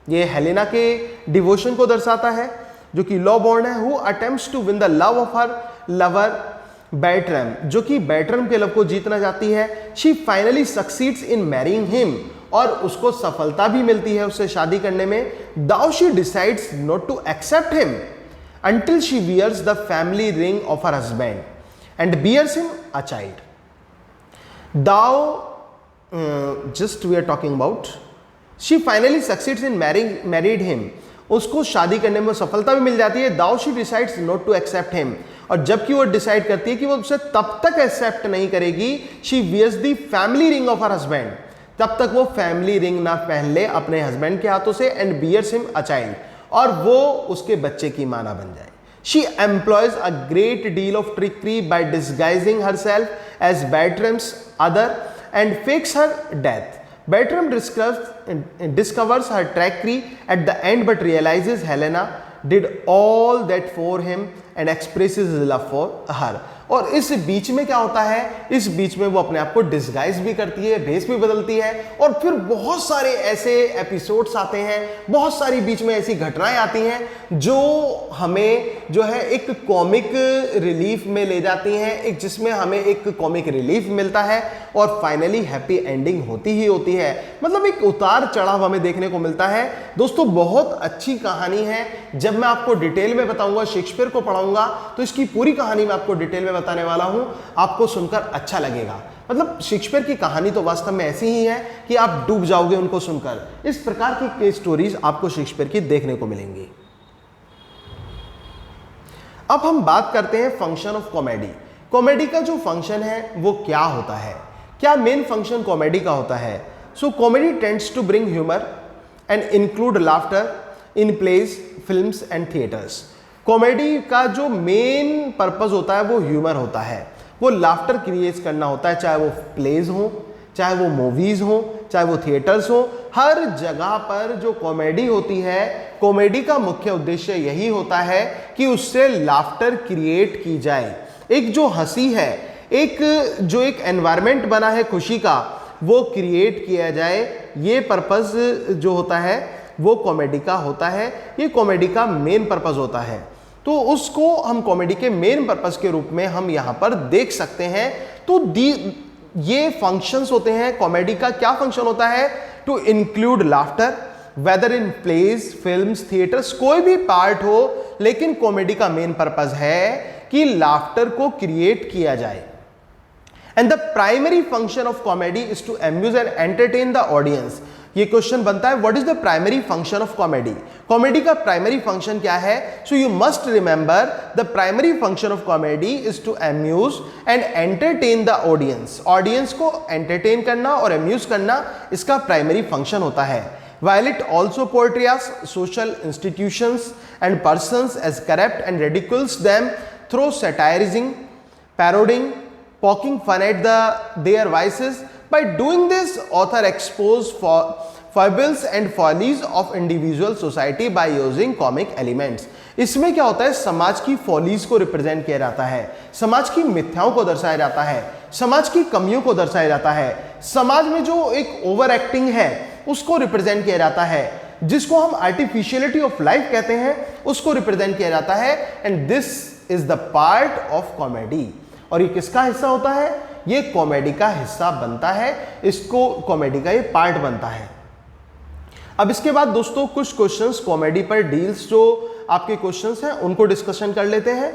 ये हेलेना के डिवोशन को दर्शाता है जो कि लॉ बॉर्न है, who attempts to win the love of her lover बैटरम, जो कि बैटरम के लव को जीतना चाहती है। She finally succeeds in marrying him, और उसको सफलता भी मिलती है उससे शादी करने में। Though she decides not to accept him until she wears the family ring of her husband and bears him a child। Thou just we are talking about she finally succeeds in married him, उसको शादी करने में सफलता भी मिल जाती है। Thou she decides not to accept him, और जबकि वो डिसाइड करती है कि वो उसे तब तक एक्सेप्ट नहीं करेगी, she wears the family ring of her husband, तब तक वो फैमिली रिंग ना पहन ले अपने हस्बैंड के हाथों से, and bears him a child, और वो उसके बच्चे की मां ना बन जाए। She employs a great deal of trickery by disguising herself as Bertram's other and fakes her death. Bertram discovers her trickery at the end but realizes Helena did all that for him and expresses his love for her। और इस बीच में क्या होता है, इस बीच में वो अपने आप को डिस्गाइज भी करती है, भेस भी बदलती है, और फिर बहुत सारे ऐसे एपिसोड्स आते हैं, बहुत सारी बीच में ऐसी घटनाएं आती हैं जो हमें जो है एक कॉमिक रिलीफ में ले जाती हैं, एक जिसमें हमें एक कॉमिक रिलीफ मिलता है और फाइनली हैप्पी एंडिंग होती ही होती है। मतलब एक उतार चढ़ाव हमें देखने को मिलता है। दोस्तों बहुत अच्छी कहानी है। जब मैं आपको डिटेल में बताऊंगा, शेक्सपियर को पढ़ाऊंगा, तो इसकी पूरी कहानी मैं आपको डिटेल में बताने वाला हूं, आपको सुनकर अच्छा लगेगा। मतलब शेक्सपियर की कहानी तो वास्तव में ऐसी ही है कि आप डूब जाओगे उनको सुनकर। इस प्रकार की स्टोरीज आपको शेक्सपियर की देखने को मिलेंगी। अब हम बात करते हैं फंक्शन ऑफ कॉमेडी। कॉमेडी का जो फंक्शन है वो क्या होता है, क्या मेन फंक्शन कॉमेडी का होता है? So comedy tends to bring humour and include laughter in plays, films and theatres. Comedy का जो मेन पर्पस होता है वो ह्यूमर होता है, वो लाफ्टर क्रिएट करना होता है, चाहे वो प्लेज हो, चाहे वो मूवीज हो, चाहे वो थिएटर्स हो। हर जगह पर जो कॉमेडी होती है, कॉमेडी का मुख्य उद्देश्य यही होता है कि उससे लाफ्टर क्रिएट की जाए। एक जो हंसी है, एक जो एक एनवायरनमेंट बना है खुशी का, वो क्रिएट किया जाए, ये पर्पस जो होता है वो कॉमेडी का होता है। ये कॉमेडी का मेन पर्पस होता है, तो उसको हम कॉमेडी के मेन पर्पस के रूप में हम यहाँ पर देख सकते हैं। तो ये फंक्शंस होते हैं कॉमेडी का। क्या फंक्शन होता है? To include laughter whether in plays, films, theatres, कोई भी पार्ट हो, लेकिन कॉमेडी का मेन पर्पस है कि लाफ्टर को क्रिएट किया जाए। And the primary function of comedy is to amuse and entertain the audience. ये क्वेश्चन बनता है, what is the primary function of comedy? Comedy का प्राइमरी फंक्शन क्या है? So you must remember the primary function of comedy is to amuse and entertain the audience. Audience को entertain करना और amuse करना इसका प्राइमरी फंक्शन होता है। While it also portrays social institutions and persons as corrupt and ridicules them through satirizing, parodying, poking fun at their vices. By doing this, author expose foibles and follies of individual society by using comic elements. इसमें क्या होता है? समाज की follies को represent किया जाता है, समाज की मिथ्याओं को दर्शाया जाता है, समाज की कमियों को दर्शाया जाता है, समाज में जो एक ओवर एक्टिंग है उसको रिप्रेजेंट किया जाता है, जिसको हम आर्टिफिशियलिटी ऑफ लाइफ कहते हैं उसको रिप्रेजेंट किया जाता है। And this is the part of comedy. और ये किसका हिस्सा होता है? ये कॉमेडी का हिस्सा बनता है, इसको कॉमेडी का ये पार्ट बनता है। अब इसके बाद दोस्तों कुछ क्वेश्चंस कॉमेडी पर डील्स, जो आपके क्वेश्चंस हैं उनको डिस्कशन कर लेते हैं।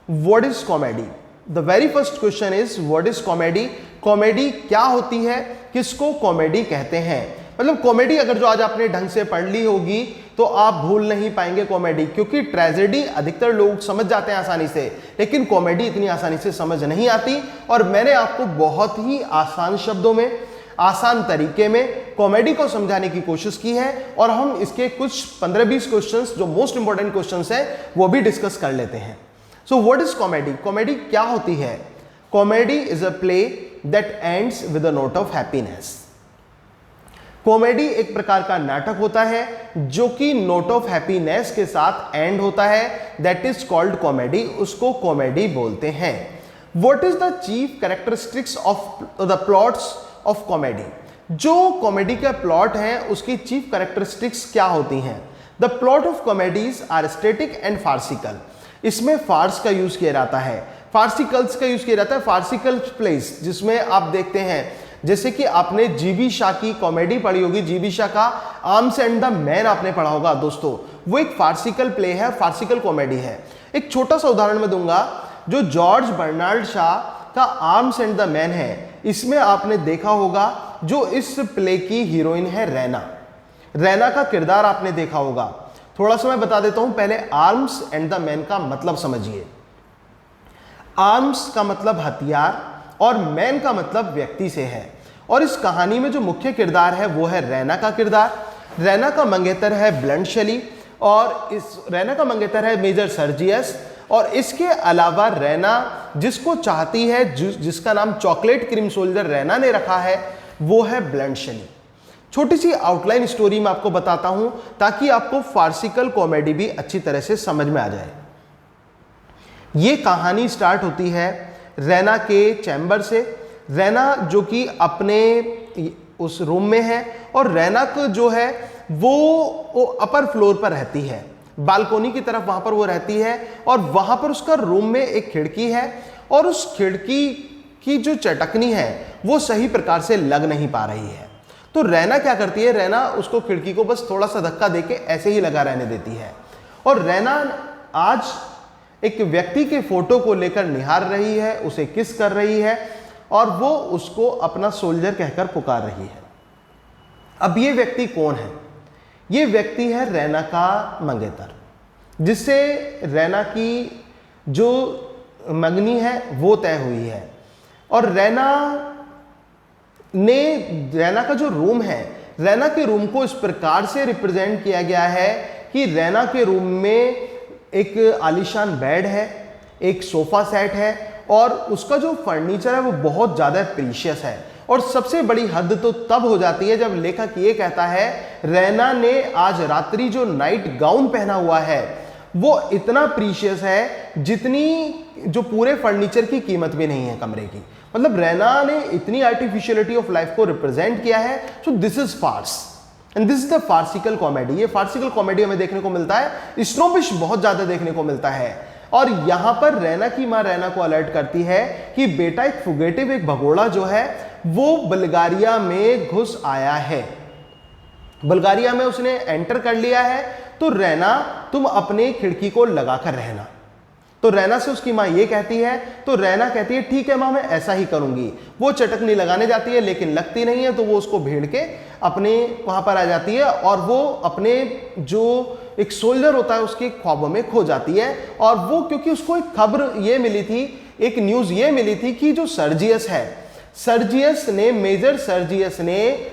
What is comedy? The very first question is what is comedy? Comedy क्या होती है, किसको कॉमेडी कहते हैं? मतलब कॉमेडी अगर जो आज आपने ढंग से पढ़ ली होगी तो आप भूल नहीं पाएंगे कॉमेडी, क्योंकि ट्रेजेडी अधिकतर लोग समझ जाते हैं आसानी से, लेकिन कॉमेडी इतनी आसानी से समझ नहीं आती। और मैंने आपको बहुत ही आसान शब्दों में, आसान तरीके में कॉमेडी को समझाने की कोशिश की है, और हम इसके कुछ 15-20 क्वेश्चंस जो मोस्ट इंपॉर्टेंट क्वेश्चंस हैं वो भी डिस्कस कर लेते हैं। So what is comedy? Comedy क्या होती है? Comedy is a play that ends with a note of happiness. Comedy एक प्रकार का नाटक होता है जो कि नोट ऑफ हैप्पीनेस के साथ एंड होता है, दैट इज कॉल्ड कॉमेडी, उसको कॉमेडी बोलते हैं। What is the chief characteristics of the plots of comedy? जो कॉमेडी का प्लॉट है उसकी चीफ कैरेक्टरिस्टिक्स क्या होती हैं? The plot of comedies are static and farcical. इसमें फार्स का यूज किया जाता है, फार्सिकल्स का यूज किया जाता है, फार्सिकल प्लेस, जिसमें आप देखते हैं जैसे कि आपने जीबी शाह की कॉमेडी पढ़ी होगी, जीबी शाह का आर्म्स एंड द मैन आपने पढ़ा होगा दोस्तों, वो एक फार्सिकल प्ले है, फार्सिकल कॉमेडी है। एक छोटा सा उदाहरण मैं दूंगा, जो जॉर्ज बर्नार्ड शाह का आर्म्स एंड द मैन है, इसमें आपने देखा होगा जो इस प्ले की हीरोइन है रैना, रैना का किरदार आपने देखा होगा। थोड़ा सा मैं बता देता हूं, पहले आर्म्स एंड द मैन का मतलब समझिए। आर्म्स का मतलब हथियार और मैन का मतलब व्यक्ति से है, और इस कहानी में जो मुख्य किरदार है वो है रैना का किरदार। रैना का मंगेतर है ब्लंट शली, और इस रैना का मंगेतर है मेजर सर्जियस, और इसके अलावा रैना जिसको चाहती है, जिसका नाम चॉकलेट क्रीम सोल्जर रैना ने रखा है, वो है ब्लंट शली। छोटी सी आउटलाइन स्टोरी मैं आपको बताता हूं ताकि आपको फार्सिकल कॉमेडी भी अच्छी तरह से समझ में आ जाए। ये कहानी स्टार्ट होती है रैना के चैम्बर से। रैना जो कि अपने उस रूम में है, और रैना को जो है वो अपर फ्लोर पर रहती है, बालकोनी की तरफ वहां पर वो रहती है, और वहां पर उसका रूम में एक खिड़की है, और उस खिड़की की जो चटकनी है वो सही प्रकार से लग नहीं पा रही है। तो रैना क्या करती है, रैना उसको खिड़की को बस थोड़ा सा धक्का देके ऐसे ही लगा रहने देती है, और रैना आज एक व्यक्ति के फोटो को लेकर निहार रही है, उसे किस कर रही है, और वो उसको अपना सोल्जर कहकर पुकार रही है। अब ये व्यक्ति कौन है? ये व्यक्ति है रैना का मंगेतर, जिससे रैना की जो मंगनी है वो तय हुई है। और रैना का जो रूम है, रैना के रूम को इस प्रकार से रिप्रेजेंट किया गया है कि रैना के रूम में एक आलीशान बेड है, एक सोफा सेट है, और उसका जो फर्नीचर है वो बहुत ज़्यादा प्रीशियस है। और सबसे बड़ी हद तो तब हो जाती है जब लेखक ये कहता है रैना ने आज रात्रि जो नाइट गाउन पहना हुआ है वो इतना प्रीशियस है जितनी जो पूरे फर्नीचर की कीमत भी नहीं है कमरे की। मतलब रैना ने इतनी आर्टिफिशियलिटी ऑफ लाइफ को रिप्रेजेंट किया है। So this is farce and this is the farcical comedy. ये फार्सिकल कॉमेडी हमें देखने को मिलता है, स्नोबिश बहुत ज्यादा देखने को मिलता है। और यहां पर रैना की मां रैना को अलर्ट करती है कि बेटा एक फुगेटिव, एक भगोड़ा जो है वो बुल्गारिया में घुस आया है, बुल्गारिया में उसने एंटर कर लिया है, तो रैना तुम अपने खिड़की को लगाकर रहना। तो रैना से उसकी मां ये कहती है, तो रैना कहती है ठीक है मां मैं ऐसा ही करूंगी। वो चटकनी लगाने जाती है लेकिन लगती नहीं है, तो वो उसको भेड़ के अपने वहां पर आ जाती है, और वो अपने जो एक सोल्जर होता है उसके ख्वाबों में खो जाती है। और वो क्योंकि उसको एक खबर ये मिली थी, एक न्यूज ये मिली थी कि जो सर्जियस है, सर्जियस ने, मेजर सर्जियस ने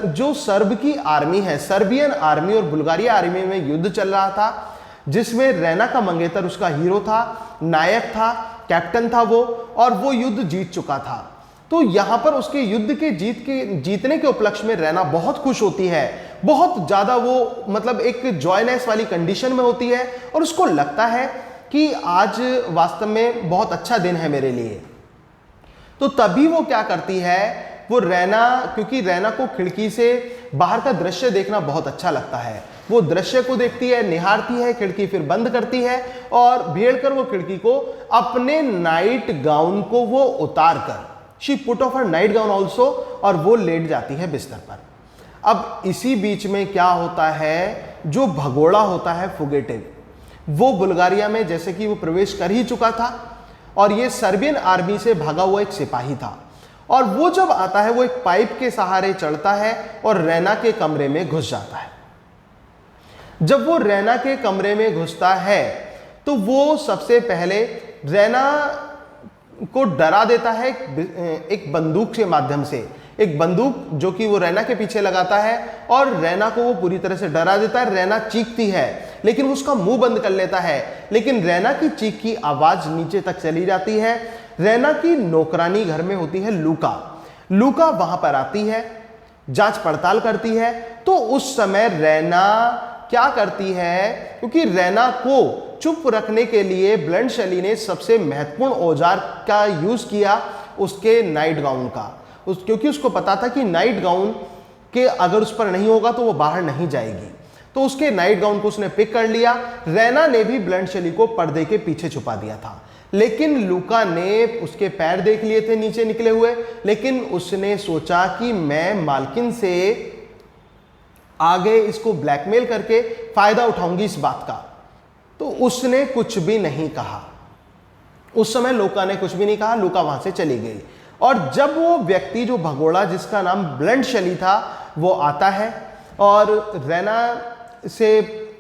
जो सर्ब की आर्मी है, सर्बियन आर्मी और बुल्गारिया आर्मी में युद्ध चल रहा था, जिसमें रैना का मंगेतर उसका हीरो था, नायक था, कैप्टन था वो, और वो युद्ध जीत चुका था। तो यहां पर उसके युद्ध के जीतने के उपलक्ष्य में रैना बहुत खुश होती है, बहुत ज्यादा वो मतलब एक जॉयनेस वाली कंडीशन में होती है, और उसको लगता है कि आज वास्तव में बहुत अच्छा दिन है मेरे लिए। तो तभी वो क्या करती है, वो रैना, क्योंकि रैना को खिड़की से बाहर का दृश्य देखना बहुत अच्छा लगता है, वो दृश्य को देखती है, निहारती है, खिड़की फिर बंद करती है, और भेड़ कर वो खिड़की को अपने नाइट गाउन को वो उतार कर, she put of her night gown also, और वो लेट जाती है बिस्तर पर। अब इसी बीच में क्या होता है, जो भगोड़ा होता है फुगेटिव, वो बुल्गारिया में जैसे कि वो प्रवेश कर ही चुका था, और ये सर्बियन आर्मी से भागा हुआ एक सिपाही था, और वो जब आता है वो एक पाइप के सहारे चढ़ता है और रैना के कमरे में घुस जाता है। जब वो रैना के कमरे में घुसता है तो वो सबसे पहले रैना को डरा देता है एक बंदूक के माध्यम से, एक बंदूक जो कि वो रैना के पीछे लगाता है और रैना को वो पूरी तरह से डरा देता है। रैना चीखती है लेकिन वो उसका मुंह बंद कर लेता है, लेकिन रैना की चीख की आवाज नीचे तक चली जाती है। रैना की नौकरानी घर में होती है लूका। लूका वहां पर आती है, जांच पड़ताल करती है। तो उस समय रैना क्या करती है, क्योंकि रैना को चुप रखने के लिए ब्लंट शैली ने सबसे महत्वपूर्ण औजार का यूज किया, उसके नाइट गाउन का। क्योंकि उसको पता था कि नाइट गाउन के अगर उस पर नहीं होगा तो वो बाहर नहीं जाएगी, तो उसके नाइट गाउन को उसने पिक कर लिया। रैना ने भी ब्लंट शैली को पर्दे के पीछे छुपा दिया था, लेकिन लूका ने उसके पैर देख लिए थे नीचे निकले हुए, लेकिन उसने सोचा कि मैं मालकिन से आगे इसको ब्लैकमेल करके फायदा उठाऊंगी इस बात का। तो उसने कुछ भी नहीं कहा। उस समय लूका ने कुछ भी नहीं कहा, लूका वहां से चली गई। और जब वो व्यक्ति जो भगोड़ा जिसका नाम ब्लंट शैली था वो आता है और रैना से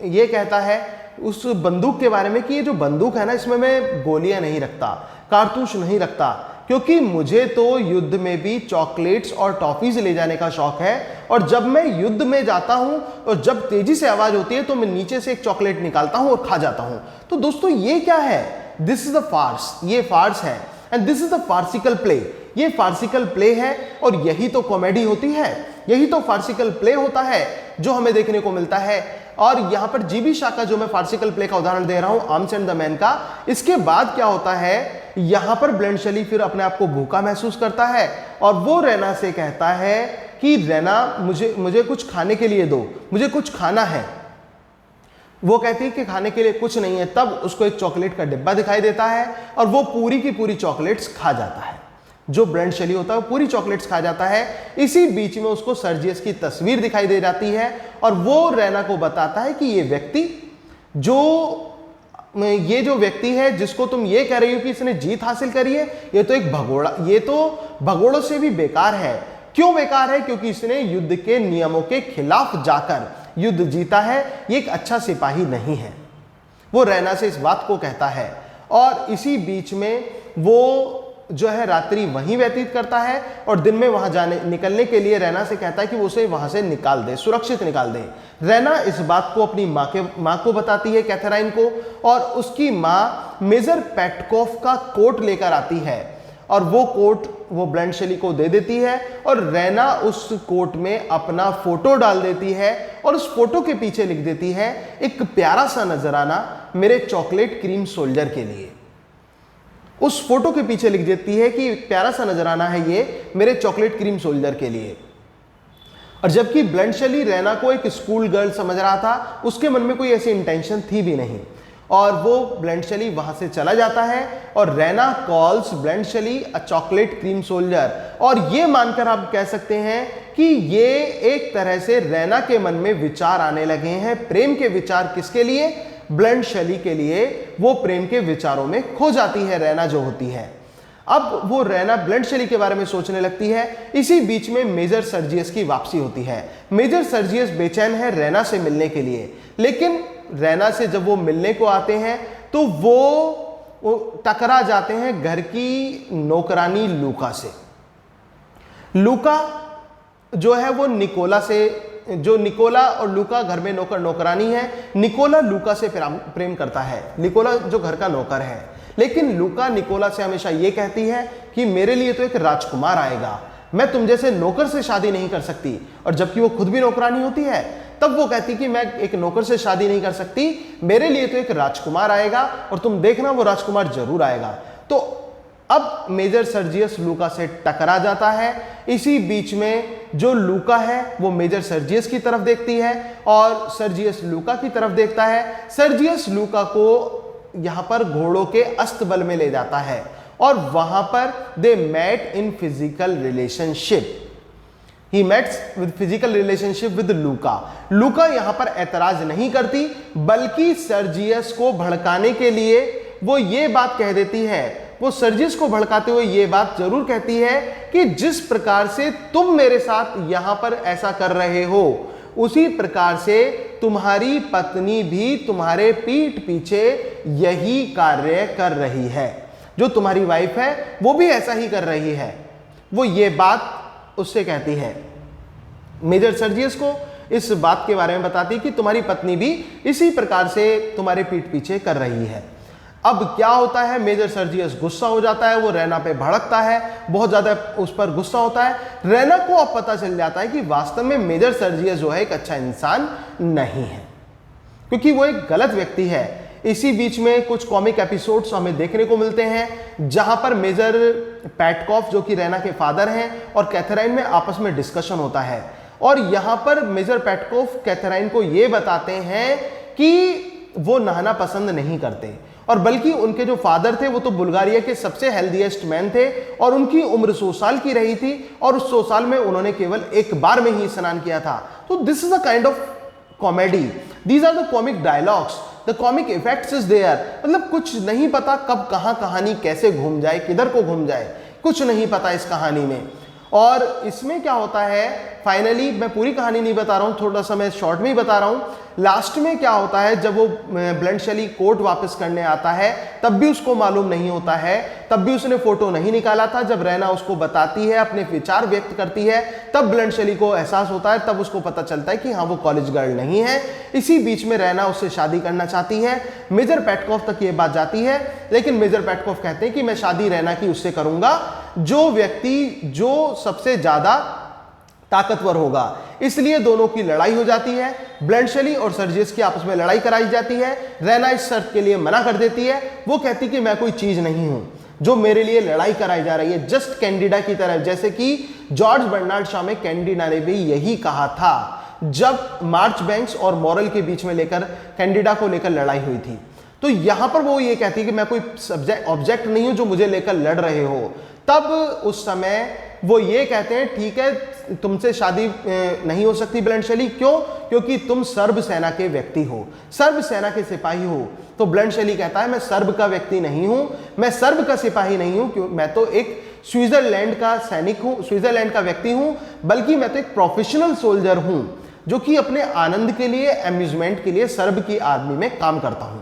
ये कहता है उस बंदूक के बारे में कि ये जो बंदूक है ना, इसमें मैं गोलियां नहीं रखता, कारतूस नहीं रखता, क्योंकि मुझे तो युद्ध में भी चॉकलेट्स और टॉफीज ले जाने का शौक है, और जब मैं युद्ध में जाता हूं और जब तेजी से आवाज होती है तो मैं नीचे से एक चॉकलेट निकालता हूं और खा जाता हूं। तो दोस्तों ये क्या है? दिस इज द फार्स, ये फार्स है, and this is the farcical play. ये फार्सिकल प्ले है और यही तो कॉमेडी होती है, यही तो फार्सिकल प्ले होता है जो हमें देखने को मिलता है। और यहां पर जीबी शाह का जो मैं फार्सिकल प्ले का उदाहरण दे रहा हूं, आर्म्स एंड द मैन का, इसके बाद क्या होता है, यहां पर ब्लंट शैली फिर अपने आप को भूखा महसूस करता है और वो रैना से कहता है कि रैना मुझे कुछ खाने के लिए दो, मुझे कुछ खाना है। वो कहती है कि खाने के लिए कुछ नहीं है। तब उसको एक चॉकलेट का डिब्बा दिखाई देता है और वो पूरी की पूरी चॉकलेट्स खा जाता है। जो ब्लंट शैली होता है वो पूरी चॉकलेट्स खा जाता है। इसी बीच में उसको सर्जियस की तस्वीर दिखाई दे जाती है और वो रैना को बताता है कि ये जो व्यक्ति है जिसको तुम ये कह रही हो कि इसने जीत हासिल करी है, ये तो एक भगोड़ा, ये तो भगोड़ों से भी बेकार है। क्यों बेकार है? क्योंकि इसने युद्ध के नियमों के खिलाफ जाकर युद्ध जीता है, ये एक अच्छा सिपाही नहीं है। वो रैना से इस बात को कहता है और इसी बीच में वो जो है रात्रि वहीं व्यतीत करता है और दिन में वहां निकलने के लिए रैना से कहता है कि वो उसे वहां से निकाल दे, सुरक्षित निकाल दे। रैना इस बात को अपनी माँ को बताती है, कैथराइन को, और उसकी माँ मेजर पेटकोफ का कोट लेकर आती है और वो कोट वो ब्लंट शैली को दे देती है और रैना उस कोट में अपना फोटो डाल देती है और उस फोटो के पीछे लिख देती है एक प्यारा सा नजराना मेरे चॉकलेट क्रीम सोल्जर के लिए। उस फोटो के पीछे लिख देती है कि प्यारा सा नजराना है ये मेरे चॉकलेट क्रीम सोल्जर के लिए। और जबकि ब्लंट शैली रैना को एक स्कूल गर्ल समझ रहा था, उसके मन में कोई ऐसी इंटेंशन थी भी नहीं, और वो ब्लंट शैली वहां से चला जाता है और रैना कॉल्स ब्लंट शैली अ चॉकलेट क्रीम सोल्जर। और ये मानकर आप कह सकते हैं कि ये एक तरह से रैना के मन में विचार आने लगे हैं, प्रेम के विचार। किसके लिए? ब्लंट शैली के लिए। वो प्रेम के विचारों में खो जाती है रैना जो होती है। अब वो रैना ब्लंट शैली के बारे में सोचने लगती है। इसी बीच में मेजर सर्जियस की वापसी होती है। मेजर सर्जियस बेचैन है रैना से मिलने के लिए, लेकिन रैना से जब वो मिलने को आते हैं तो वो टकरा जाते हैं घर की नौकरानी लूका से। लूका जो है वो निकोला और लूका घर में नौकरानी है। निकोला लूका से प्रेम करता है, निकोला जो घर का नौकर है, लेकिन लूका निकोला से हमेशा ये कहती है कि मेरे लिए तो एक राजकुमार आएगा, मैं तुम जैसे नौकर से शादी नहीं कर सकती। और जबकि वो खुद भी नौकरानी होती है, तब वो कहती कि मैं एक नौकर से शादी नहीं कर सकती, मेरे लिए तो एक राजकुमार आएगा और तुम देखना वो राजकुमार जरूर आएगा। तो अब मेजर सर्जियस लूका से टकरा जाता है। इसी बीच में जो लूका है वो मेजर सर्जियस की तरफ देखती है और सर्जियस लूका की तरफ देखता है। सर्जियस लूका को यहां पर घोड़ों के अस्तबल में ले जाता है और वहां पर they met in physical relationship. He meets with physical relationship with Luka. Luka यहां पर ऐतराज नहीं करती, बल्कि सर्जियस को भड़काने के लिए वो ये बात कह देती है, वो सर्जियस को भड़काते हुए ये बात जरूर कहती है कि जिस प्रकार से तुम मेरे साथ यहां पर ऐसा कर रहे हो, उसी प्रकार से तुम्हारी पत्नी भी तुम्हारे पीठ पीछे यही कार्य कर रही है। जो तुम्हारी वाइफ है वो भी ऐसा ही कर रही है। वो ये बात उससे कहती है, मेजर सर्जियस को इस बात के बारे में बताती है कि तुम्हारी पत्नी भी इसी प्रकार से तुम्हारे पीठ पीछे कर रही है। अब क्या होता है, मेजर सर्जियस गुस्सा हो जाता है, वो रैना पे भड़कता है, बहुत ज्यादा उस पर गुस्सा होता है। रैना को अब पता चल जाता है कि वास्तव में मेजर सर्जियस जो है एक अच्छा इंसान नहीं है, क्योंकि वो एक गलत व्यक्ति है। इसी बीच में कुछ कॉमिक एपिसोड्स हमें देखने को मिलते हैं जहां पर मेजर पैटकॉफ जो कि रैना के फादर हैं और कैथरीन में आपस में डिस्कशन होता है, और यहां पर मेजर पैटकॉफ कैथरीन को यह बताते हैं कि वो नहाना पसंद नहीं करते, और बल्कि उनके जो फादर थे वो तो बुल्गारिया के सबसे हेल्दीएस्ट मैन थे और उनकी उम्र 100 साल की रही थी और उस 100 साल में उन्होंने केवल एक बार में ही स्नान किया था। तो this is a kind of comedy, these are the comic dialogues, the comic effects is there. मतलब कुछ नहीं पता कब कहां कहानी कैसे घूम जाए, किधर को घूम जाए, कुछ नहीं पता इस कहानी में। और इसमें क्या होता है, फाइनली मैं पूरी कहानी नहीं बता रहा हूं, थोड़ा सा मैं शॉर्ट में ही बता रहा हूं। लास्ट में क्या होता है, जब वो ब्लंट शेली कोट वापस करने आता है तब भी उसको मालूम नहीं होता है, तब भी उसने फोटो नहीं निकाला था। जब रैना उसको बताती है, अपने विचार व्यक्त करती है, तब ब्लंट शेली को एहसास होता है, तब उसको पता चलता है कि हाँ वो कॉलेज गर्ल नहीं है। इसी बीच में रैना उससे शादी करना चाहती है। मेजर पैटकॉफ तक ये बात जाती है, लेकिन मेजर पैटकॉफ कहते हैं कि मैं शादी रैना की उससे करूंगा जो व्यक्ति जो सबसे ज्यादा ताकतवर होगा। इसलिए दोनों की लड़ाई हो जाती है, ब्लंट शेली और सर्जियस की आपस में लड़ाई कराई जाती है। रैना इस शर्त के लिए मना कर देती है, वो कहती कि मैं कोई चीज नहीं हूं जो मेरे लिए लड़ाई कराई जा रही है, जस्ट कैंडिडा की तरह, जैसे कि जॉर्ज बर्नार्ड शॉ में कैंडिडा ने भी यही कहा था जब मार्चबैंक्स और मॉरल के बीच में लेकर कैंडिडा को लेकर लड़ाई हुई थी। तो यहां पर वो ये कहती है कि मैं कोई ऑब्जेक्ट नहीं हूं जो मुझे लेकर लड़ रहे हो। तब उस समय वो ये कहते हैं ठीक है तुमसे शादी नहीं हो सकती ब्लंट शेली, क्यों? क्योंकि तुम सर्ब सेना के व्यक्ति हो, सर्ब सेना के सिपाही हो। तो ब्लंट शेली कहता है मैं सर्ब का व्यक्ति नहीं हूं, मैं सर्ब का सिपाही नहीं हूं, क्यों? मैं तो एक स्विट्जरलैंड का सैनिक हूं, स्विट्जरलैंड का व्यक्ति हूं, बल्कि मैं तो एक प्रोफेशनल सोल्जर हूं जो कि अपने आनंद के लिए, अम्यूजमेंट के लिए सर्ब की आर्मी में काम करता हूं।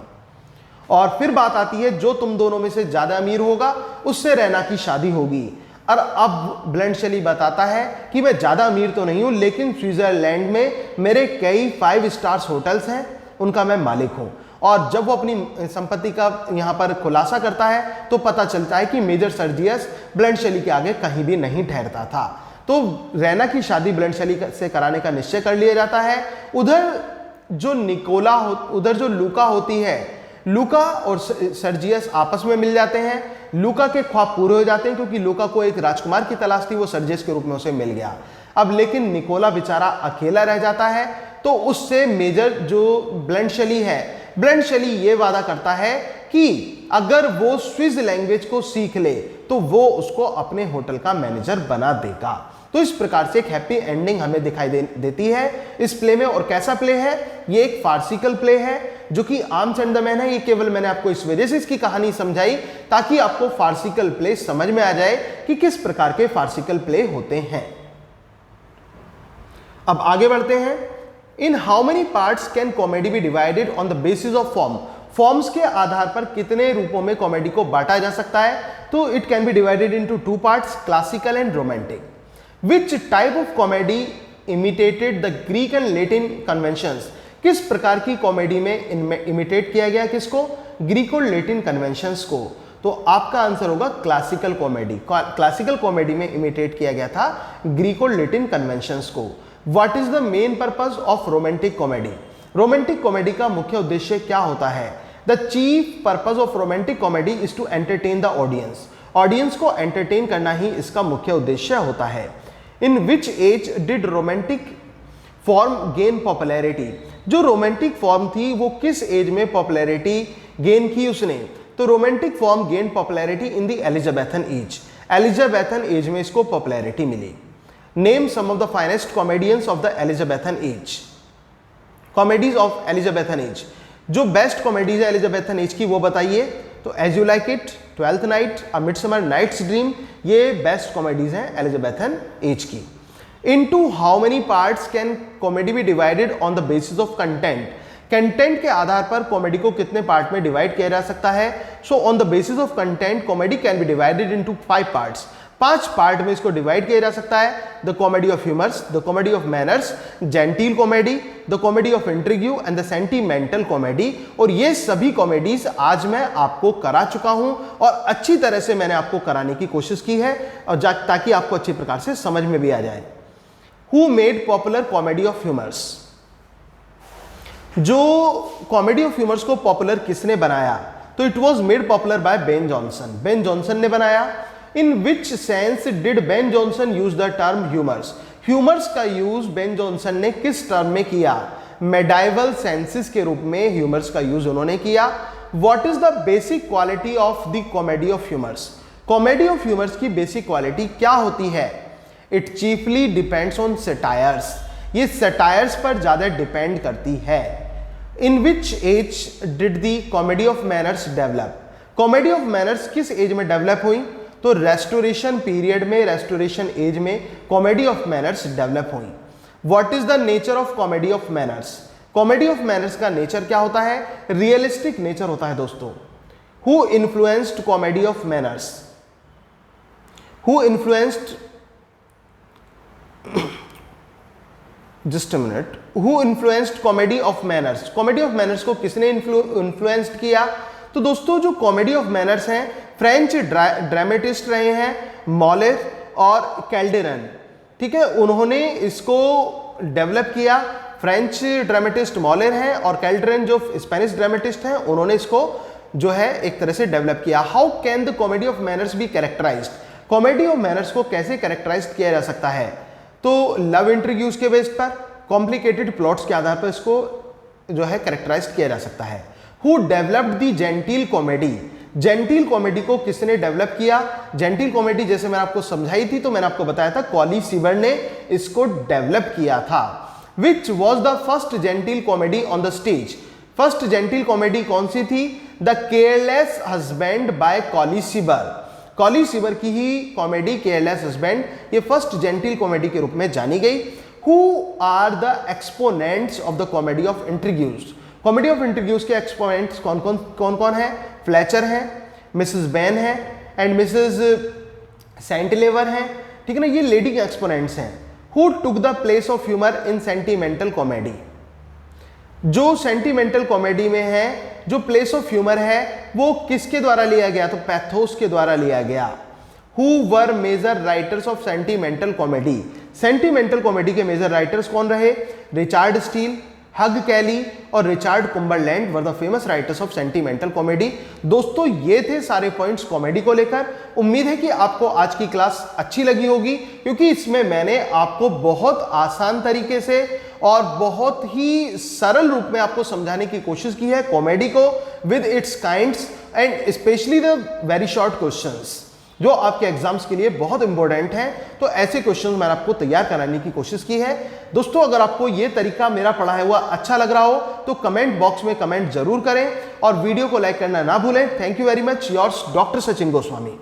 और फिर बात आती है जो तुम दोनों में से ज्यादा अमीर होगा उससे रैना की शादी होगी। और अब ब्लंट शेली बताता है कि मैं ज्यादा अमीर तो नहीं हूं, लेकिन स्विट्जरलैंड में मेरे कई 5 स्टार्स होटल्स हैं, उनका मैं मालिक हूं। और जब वो अपनी संपत्ति का यहां पर खुलासा करता है तो पता चलता है कि मेजर सर्जियस ब्लंट शेली के आगे कहीं भी नहीं ठहरता था। तो रैना की शादी ब्लंट शेली से कराने का निश्चय कर लिया जाता है। उधर जो उधर जो लूका होती है, लूका और सर्जियस आपस में मिल जाते हैं। लूका के ख्वाब पूरे हो जाते हैं क्योंकि लूका को एक राजकुमार की तलाश थी, वो सर्जियस के रूप में उसे मिल गया। अब लेकिन निकोला बेचारा अकेला रह जाता है, तो उससे मेजर जो ब्लंट शेली है, ब्लंट शेली ये वादा करता है कि अगर वो स्विस लैंग्वेज को सीख ले तो वो उसको अपने होटल का मैनेजर बना देगा। तो इस प्रकार से एक हैप्पी एंडिंग हमें दिखाई देती है इस प्ले में। और कैसा प्ले है, ये एक फार्सिकल प्ले है जो कि आर्म्स एंड द मैन है। ये केवल मैंने आपको इस वजह से इसकी कहानी समझाई ताकि आपको फार्सिकल प्ले समझ में आ जाए कि किस प्रकार के फार्सिकल प्ले होते हैं। अब आगे बढ़ते हैं। In how many parts can comedy be divided on the basis of form? Forms के आधार पर कितने रूपों में कॉमेडी को बांटा जा सकता है? तो it can be divided into 2 parts, classical and romantic. Which type of comedy imitated the Greek and Latin conventions? किस प्रकार की कॉमेडी में इमिटेट किया गया किसको? ग्रीक और लेटिन कन्वेंशंस को। तो आपका आंसर होगा क्लासिकल कॉमेडी। क्लासिकल कॉमेडी में इमिटेट किया गया था ग्रीक और लेटिन कन्वेंशंस को। What is the main purpose of romantic comedy? Romantic comedy का मुख्य उद्देश्य क्या होता है? The chief purpose of romantic comedy is to entertain the audience. Audience को एंटरटेन करना ही इसका मुख्य उद्देश्य होता है। In which age did romantic form gain popularity? जो रोमांटिक फॉर्म थी वो किस एज में पॉपुलैरिटी गेन की उसने? तो romantic form gain popularity in the Elizabethan age. Elizabethan age में इसको पॉपुलैरिटी मिली। Name some of the finest comedians of the Elizabethan age. Comedies of Elizabethan age, जो बेस्ट कॉमेडीज है एलिजाबेथन एज की वो बताइए। तो As You Like It, Twelfth Night, A Midsummer Night's Dream, ये बेस्ट कॉमेडीज हैं Elizabethan age की। Into how many parts can comedy be divided on the basis of content, content के आधार पर कॉमेडी को कितने पार्ट में डिवाइड किया जा सकता है। So on the basis of content comedy can be divided into 5 parts, 5 part में इसको डिवाइड किया जा सकता है। The comedy of humours, the comedy of manners, gentle comedy, the comedy of intrigue and the sentimental comedy. और ये सभी comedies आज मैं आपको करा चुका हूं और अच्छी तरह से मैंने आपको कराने की कोशिश की है और ताकि आपको अच्छी प्रकार से समझ में भी आ जाए। Who made popular comedy of humours, जो कॉमेडी ऑफ ह्यूमर्स को पॉपुलर किसने बनाया, तो it was made popular by Ben Jonson, Ben Jonson ने बनाया। In which sense did Ben Jonson use the term humours, humours का यूज बेन जॉनसन ने किस टर्म में किया, मेडाइवल सेंसेस के रूप में ह्यूमर्स का यूज उन्होंने किया। What is the basic quality of the comedy of humours, comedy of humours की बेसिक क्वालिटी क्या होती है। It chiefly depends on satires, ये सेटायर्स पर ज्यादा डिपेंड करती है। In which age did the comedy of manners develop, comedy of manners किस एज में डेवलप हुई, तो रेस्टोरेशन पीरियड में, रेस्टोरेशन एज में कॉमेडी ऑफ मैनर्स डेवलप हुई। What is the nature of comedy of manners, comedy of manners का nature क्या होता है, रियलिस्टिक नेचर होता है दोस्तों। Who influenced comedy of manners, who influenced, just a minute, who influenced comedy of manners, comedy of manners को किसने influenced किया, तो दोस्तों जो कॉमेडी ऑफ मैनर्स हैं फ्रेंच ड्रामेटिस्ट रहे हैं मॉलेर और कैल्डेरन, ठीक है, उन्होंने इसको डेवलप किया। फ्रेंच ड्रामेटिस्ट मॉलेर हैं और कैल्डेरन जो स्पेनिश ड्रामेटिस्ट हैं उन्होंने इसको जो है एक तरह से डेवलप किया। How can the comedy of manners be characterised, comedy of manners को कैसे कैरेक्टराइज किया जा सकता है, तो लव इंट्रीग्यूज के बेस पर, कॉम्प्लिकेटेड प्लॉट्स के आधार पर इसको जो है कैरेक्टराइज किया जा सकता है। Who developed the genteel comedy, genteel comedy को किसने डेवलप किया, जेंटिल कॉमेडी जैसे मैंने आपको समझाई थी तो मैंने आपको बताया था कॉली सीबर ने इसको डेवलप किया था। Which was the first genteel comedy on the stage, first genteel comedy कौन सी थी, the Careless Husband by Colley Cibber, Colley Cibber की ही कॉमेडी केयरलेस हस्बैंड ये फर्स्ट जेंटिल कॉमेडी के रूप में जानी गई। Who are the exponents of the comedy of intrigues, comedy of intrigues के एक्सपोनेंट्स कौन कौन है, फ्लेचर है, मिसेस बेन है एंड मिसेस सेंटिलेवर है, ठीक है ना, ये लेडी के एक्सपोनेंट्स हैं। Who took the place of humour in sentimental comedy, जो सेंटिमेंटल कॉमेडी में है जो प्लेस ऑफ ह्यूमर है वो किसके द्वारा लिया गया, तो पैथोस के द्वारा लिया गया। Who were major writers of sentimental comedy, sentimental comedy के मेजर राइटर्स कौन रहे, रिचार्ड स्टील, हग कैली और Richard Cumberland were the famous writers of sentimental comedy. दोस्तों ये थे सारे पॉइंट्स कॉमेडी को लेकर। उम्मीद है कि आपको आज की क्लास अच्छी लगी होगी क्योंकि इसमें मैंने आपको बहुत आसान तरीके से और बहुत ही सरल रूप में आपको समझाने की कोशिश की है कॉमेडी को with its kinds and specially the very short questions जो आपके एग्जाम्स के लिए बहुत इंपॉर्टेंट हैं। तो ऐसे क्वेश्चंस मैंने आपको तैयार कराने की कोशिश की है। दोस्तों अगर आपको ये तरीका मेरा पढ़ाया हुआ अच्छा लग रहा हो तो कमेंट बॉक्स में कमेंट जरूर करें और वीडियो को लाइक करना ना भूलें। Thank you very much, yours doctor Sachin Goswami.